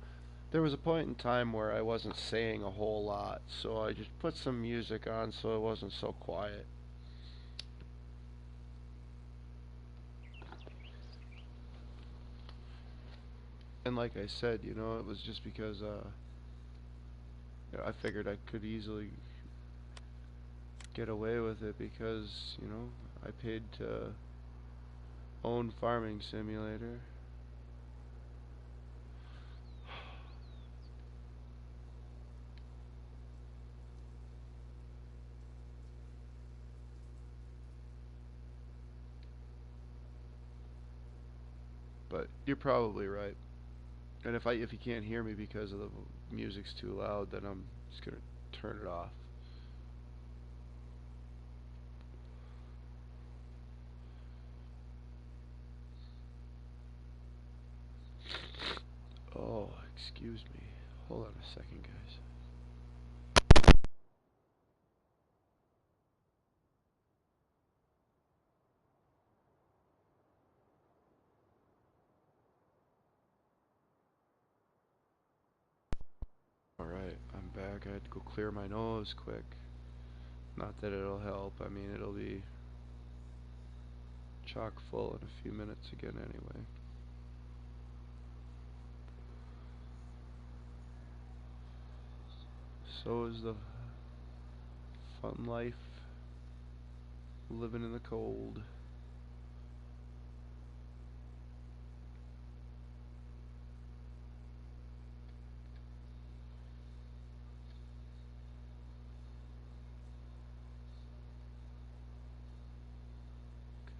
There was a point in time where I wasn't saying a whole lot, so I just put some music on so it wasn't so quiet. And like I said, you know, it was just because you know, I figured I could easily get away with it because, you know, I paid to own Farming Simulator. But you're probably right. And if you can't hear me because of the music's too loud, then I'm just gonna turn it off. Oh, excuse me. Hold on a second, guys. Alright, I'm back. I had to go clear my nose quick. Not that it'll help. I mean, it'll be chock full in a few minutes again anyway. So is the fun life living in the cold.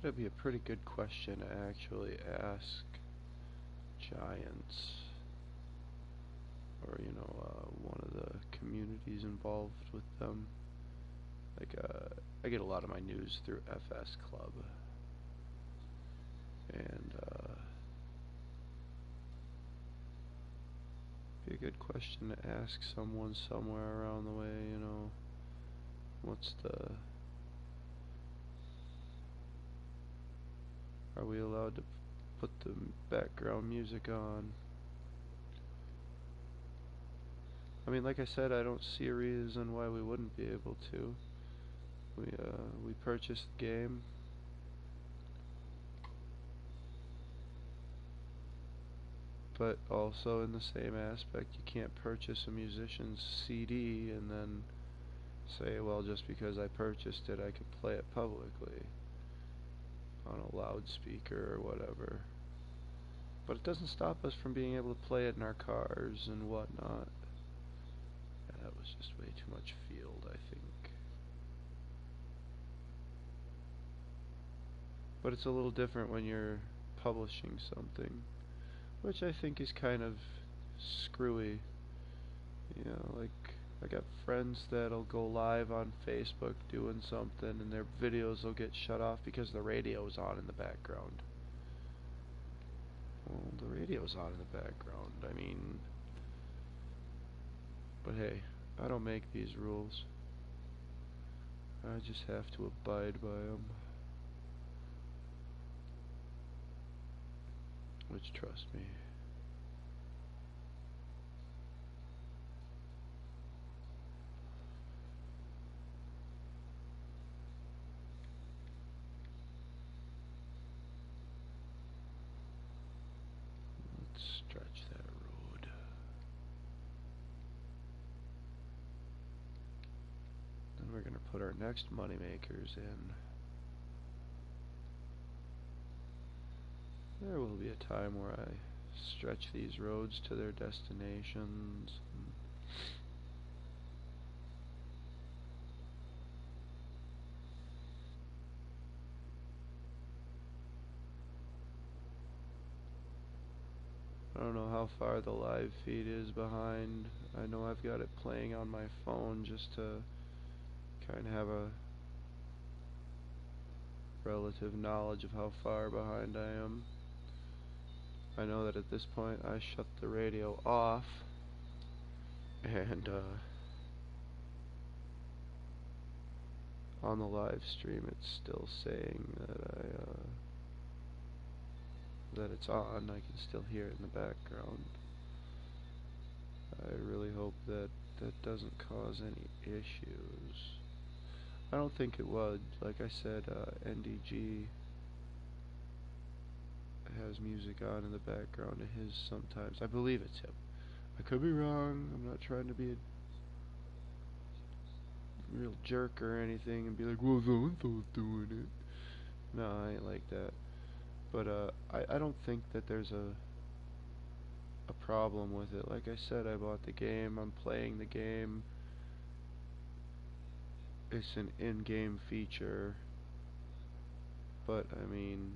That'd be a pretty good question to actually ask Giants, or you know, one of the communities involved with them. Like, I get a lot of my news through FS Club, and be a good question to ask someone somewhere around the way. You know, what's the Are we allowed to put the background music on? I mean, like I said, I don't see a reason why we wouldn't be able to. We purchased the game. But also in the same aspect, you can't purchase a musician's CD and then say, well, just because I purchased it, I can play it publicly on a loudspeaker or whatever. But it doesn't stop us from being able to play it in our cars and whatnot. Yeah, that was just way too much field, I think. But it's a little different when you're publishing something, which I think is kind of screwy. You know, like, I got friends that'll go live on Facebook doing something and their videos will get shut off because the radio's on in the background. Well, the radio's on in the background, I mean... But hey, I don't make these rules. I just have to abide by them. Which, trust me... Let's stretch that road. Then we're gonna put our next money makers in. There will be a time where I stretch these roads to their destinations. I don't know how far the live feed is behind. I know I've got it playing on my phone just to kind of have a relative knowledge of how far behind I am. I know that at this point I shut the radio off, and on the live stream it's still saying that that it's on. I can still hear it in the background. I really hope that that doesn't cause any issues. I don't think it would. Like I said, NDG has music on in the background of his sometimes. I believe it's him. I could be wrong. I'm not trying to be a real jerk or anything and be like, well, so-and-so's doing it. No, I ain't like that. But I don't think that there's a problem with it. Like I said, I bought the game. I'm playing the game. It's an in-game feature. But, I mean,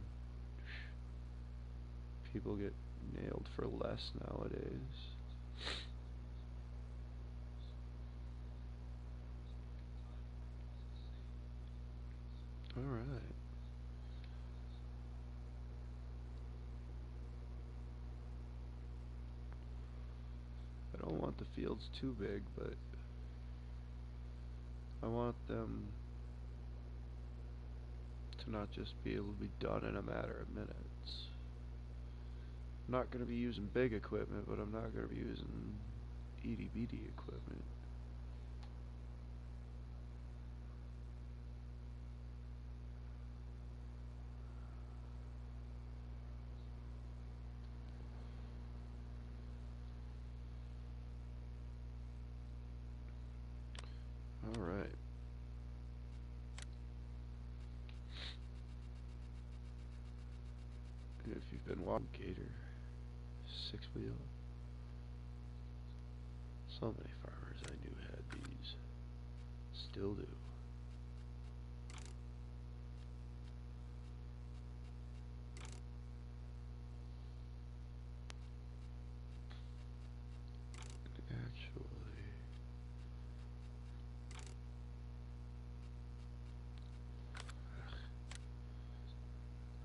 people get nailed for less nowadays. Alright. I don't want the fields too big, but I want them to not just be able to be done in a matter of minutes. I'm not going to be using big equipment, but I'm not going to be using itty bitty equipment. Alright. If you've been watching Gator, 6-wheel, so many farmers I knew had these. Still do. Actually,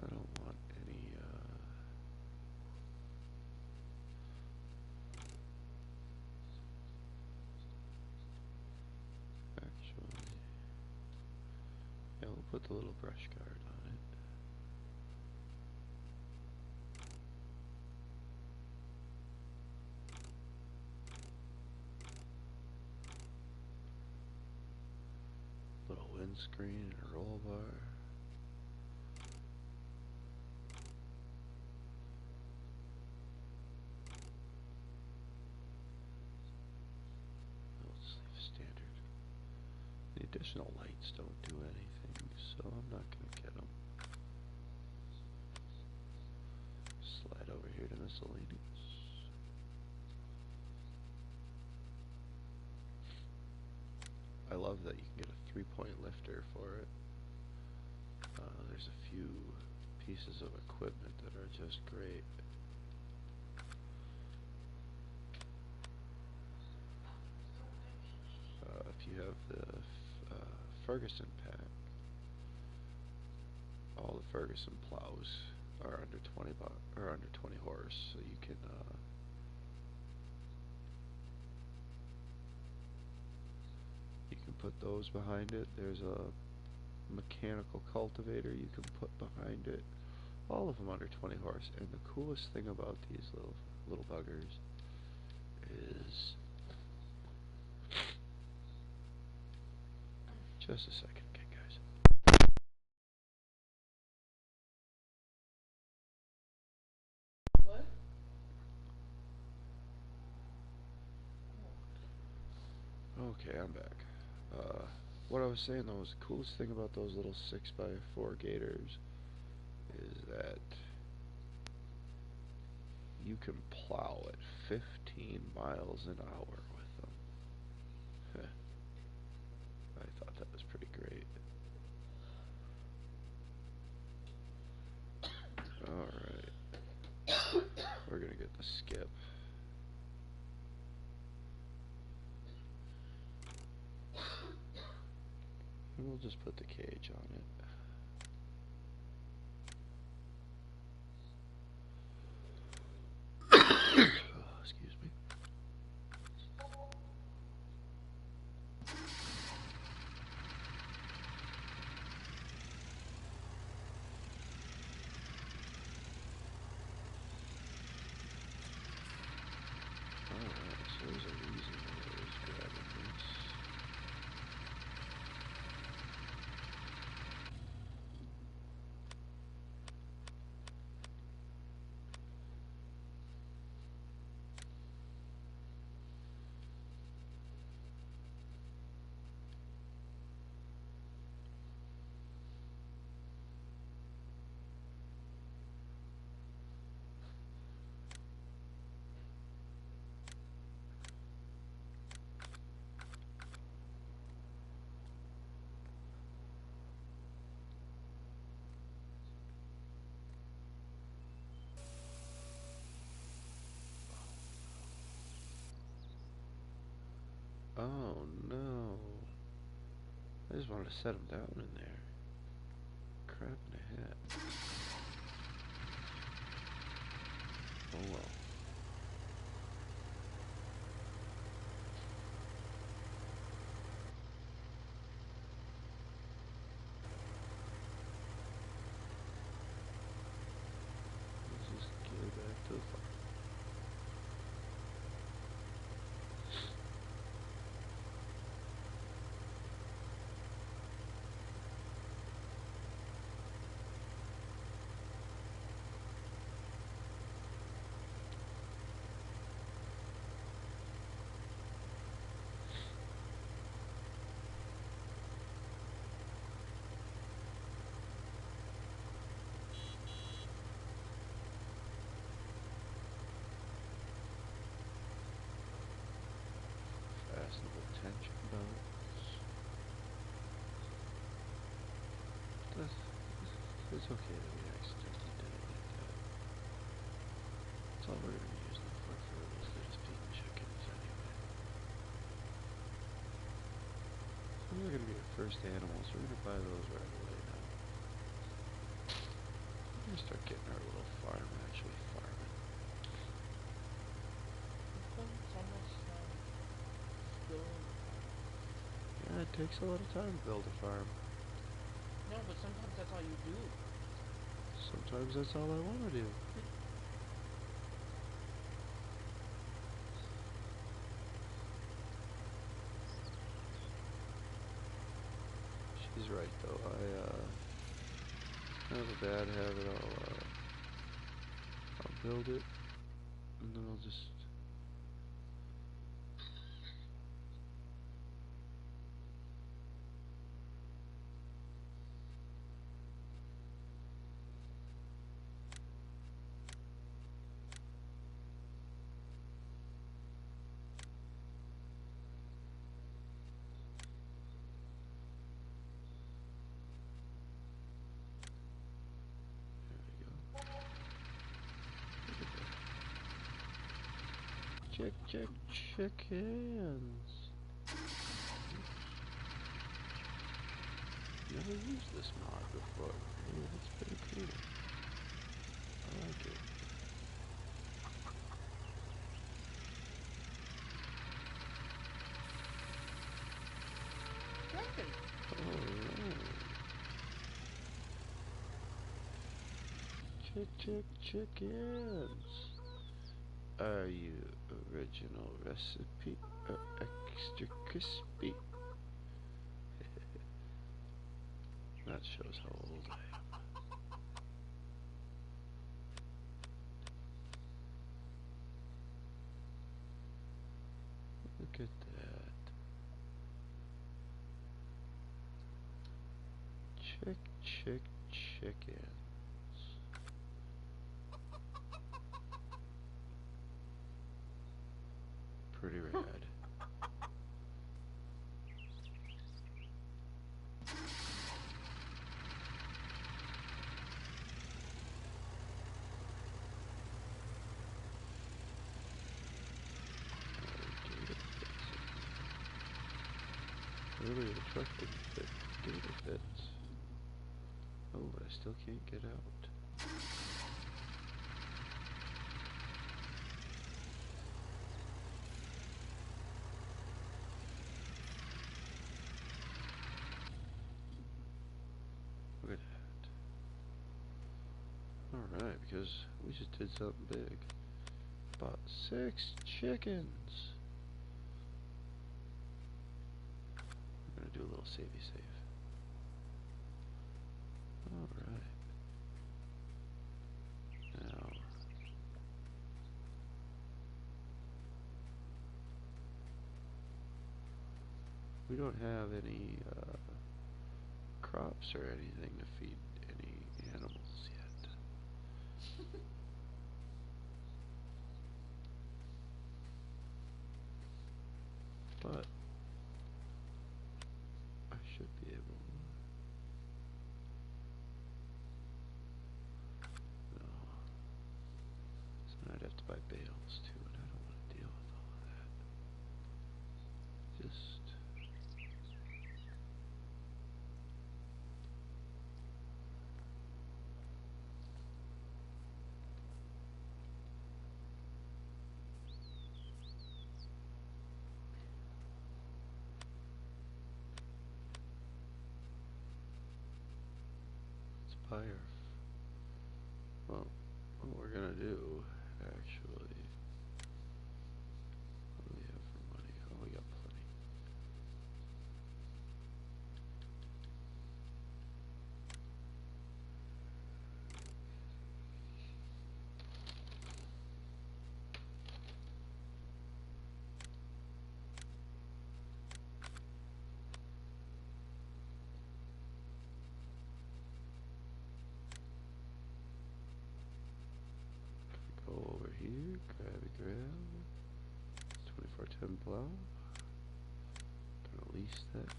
I don't want any, actually, yeah, we'll put the little brush guard on it. Little windscreen and a roll bar. Let's leave standard. The additional lights don't do anything, so I'm not going to get them. Slide over here to miscellaneous. I love that you can get a 3-point lifter for it. There's a few pieces of equipment that are just great. If you have the Ferguson pack, all the Ferguson plows are under 20 horse, so you can put those behind it. There's a mechanical cultivator you can put behind it. All of them under 20 horse. And the coolest thing about these little buggers is, just a second, okay, guys. What? Okay, I'm back. What I was saying though is the coolest thing about those little 6x4 Gators is that you can plow at 15 miles an hour with them. I thought that was pretty great. Alright. We're gonna get the we'll just put the cage on it. Oh, excuse me. Alright, so there's a reason why I was grabbing this. Oh no. I just wanted to set him down in there. Crap in a hat. Oh well. Let's just get it back to the farm. Fastenable tension belts. It's okay that we accidentally did it like that. That's all we're going to be using them for a little bit of being chickens anyway. So they're going to be our first animals. We're going to buy those right away now. We're going to start getting our little farm actually farming. It's been so much time building. Yeah, it takes a lot of time to build a farm. No, but sometimes that's all you do. Sometimes that's all I want to do. She's right though. I have a bad habit. I'll build it, and then I'll just. Check, chickens. Never used this mod before. Yeah, that's pretty cool. I like it. Chicken. Alright. Chickens. Are you original recipe or extra crispy? That shows how old I am. Look at that. Chickens. Pretty rad. Earlier the truck didn't fit. escape a bit. Oh, but I still can't get out. Look at that. Alright, because we just did something big. Bought 6 chickens. I'm gonna do a little savey save. Alright. Now, we don't have any crops or anything to feed any animals yet. But I should be able. No. So then I'd have to buy bales too, and I don't want to deal with all of that. Just. Let's buy our. Well, what we're gonna do, actually. What do we have for money? Oh, we got plenty. Go over here, grab. 2410 plow. Gonna lease that.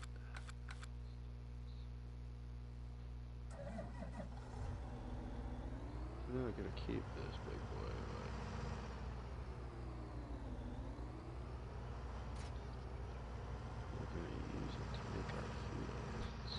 I'm not gonna keep this big boy, but we're gonna use it to make our fields.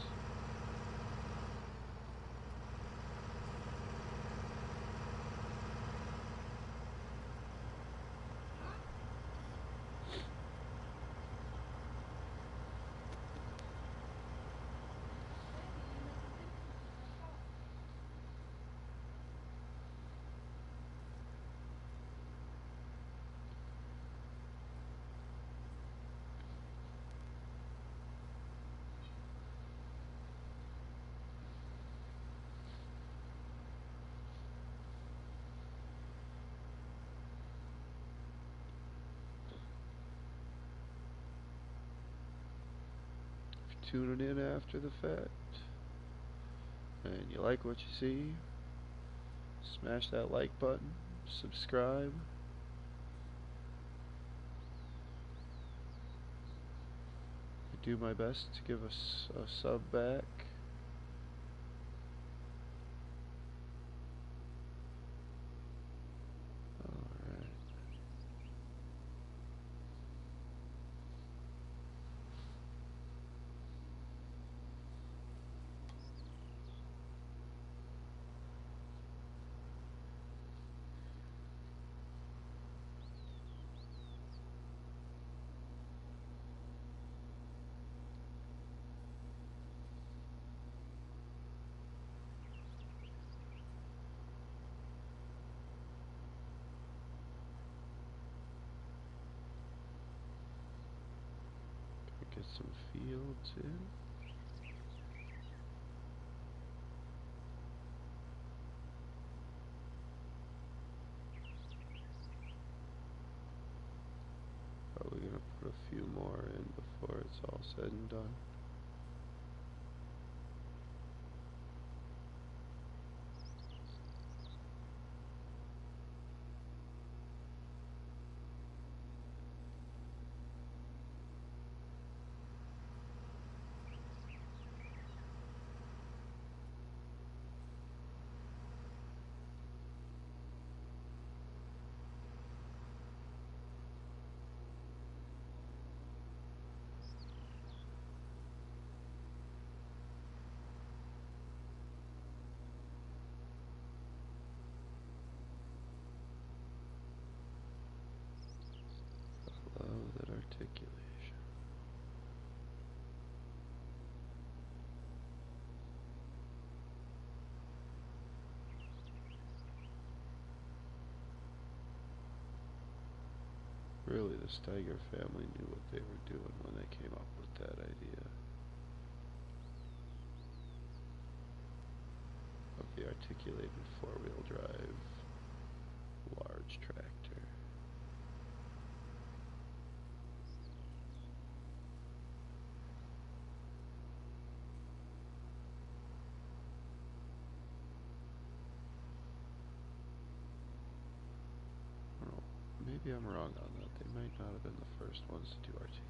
If you're tuning in after the fact and you like what you see, smash that like button, subscribe. I do my best to give us a sub back. Alright. Get some fields in. Probably gonna put a few more in before it's all said and done. articulation. Really, the Steiger family knew what they were doing when they came up with that idea of the articulated four-wheel drive large tractor. I don't know, maybe I'm wrong on that. They might not have been the first ones to do articulation.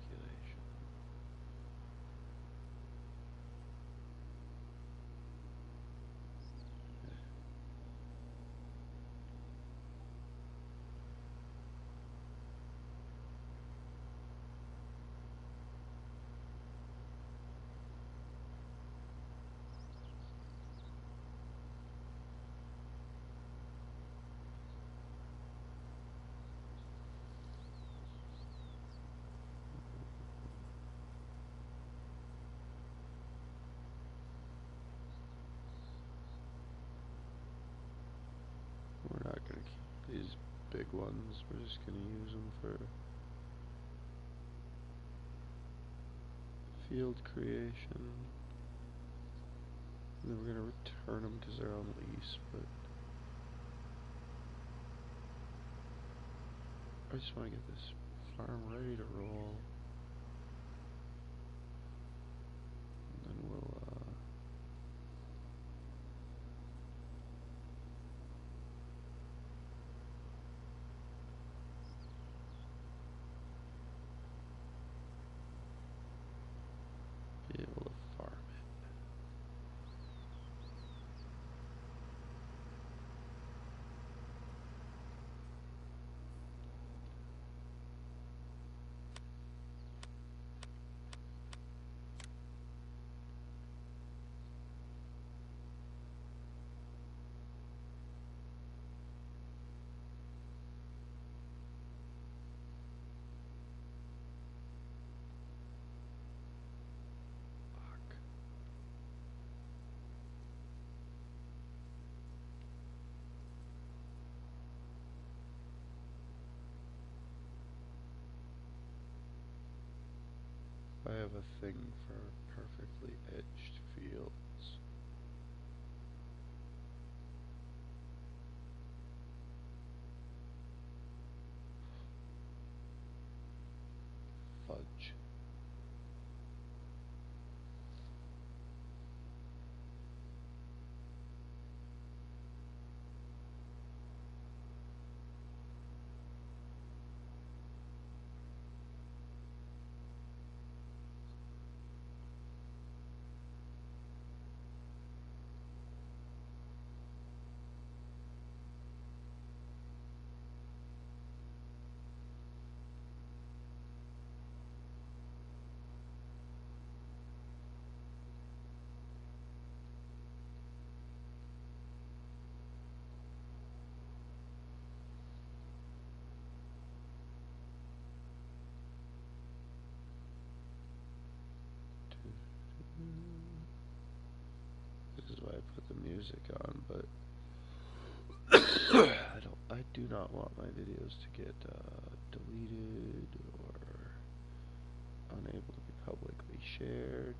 We're not going to keep these big ones. We're just going to use them for field creation. And then we're going to return them because they're on lease, but I just want to get this farm ready to roll. And then we'll be able to farm it. Fuck. I have a thing for perfectly edged fields. Fudge. This is why I put the music on, but I do not want my videos to get deleted or unable to be publicly shared.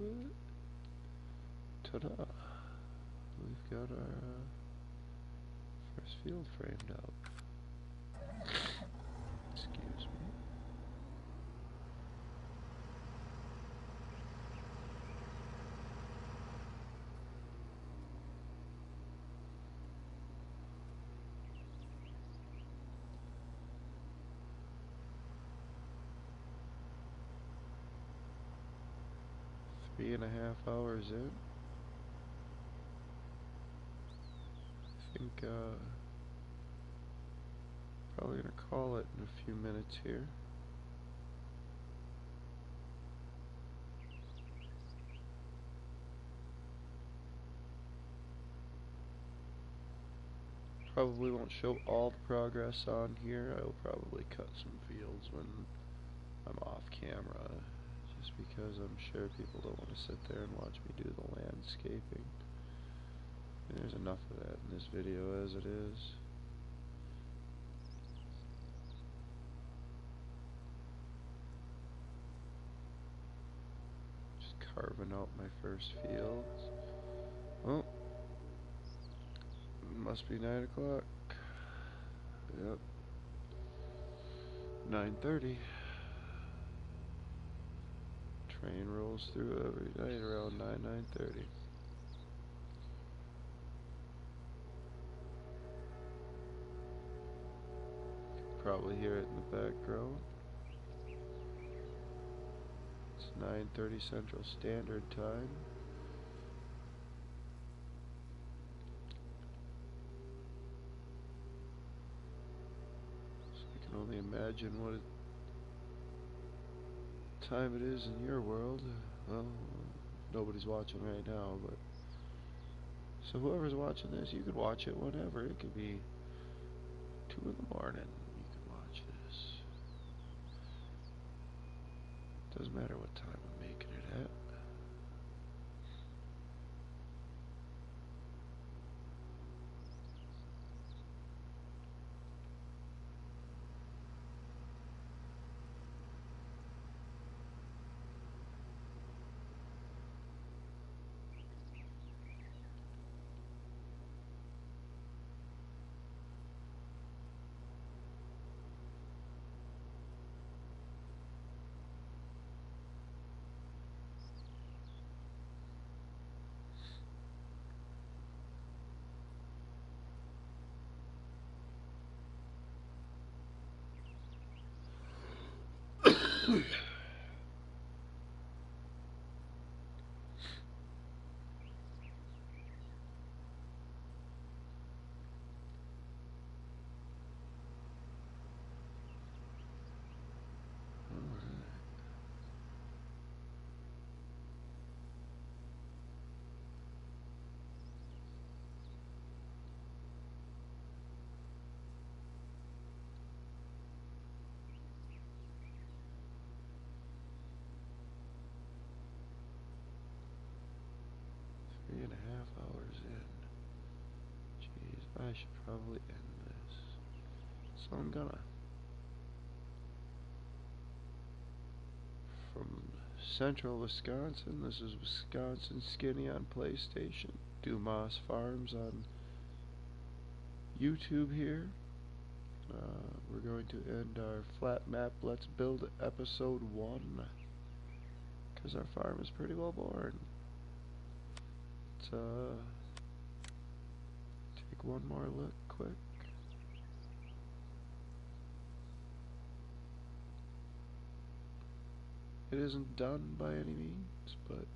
little bit. Ta-da! We've got our first field framed out. Excuse me. Three and a half hours in. I think probably gonna call it in a few minutes here. Probably won't show all the progress on here. I will probably cut some fields when I'm off camera, just because I'm sure people don't want to sit there and watch me do the landscaping. And there's enough of that in this video as it is. Just carving out my first fields. Oh, must be 9 o'clock. Yep. 9:30. Train rolls through every night around 9:30. Probably hear it in the background. It's 9:30 Central Standard Time. So I can only imagine what time it is in your world. Well, nobody's watching right now, but so whoever's watching this, you could watch it whenever. It could be 2 in the morning. You could watch this. Doesn't matter what time I'm making it at. Three and a half hours in. Jeez, I should probably end this. So I'm gonna. From central Wisconsin, this is Wisconsin Skinny on PlayStation. Dumas Farms on YouTube here. We're going to end our flat map Let's Build episode 1. Because our farm is pretty well born. Let's take one more look quick. It isn't done by any means, but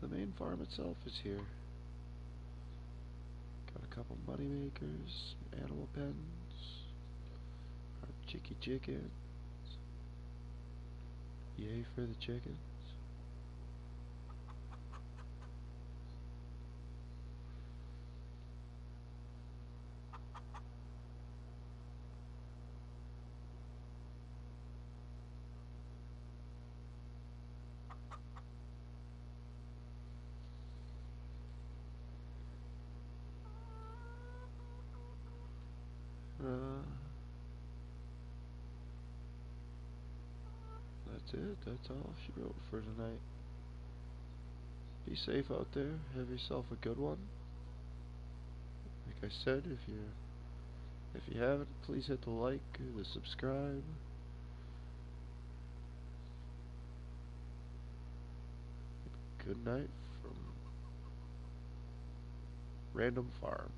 the main farm itself is here. Got a couple money makers, animal pens, our chicky chickens. Yay for the chickens. That's it. That's all she wrote for tonight. Be safe out there. Have yourself a good one. Like I said, if you haven't, please hit the like, the subscribe. Good night from Random Farm.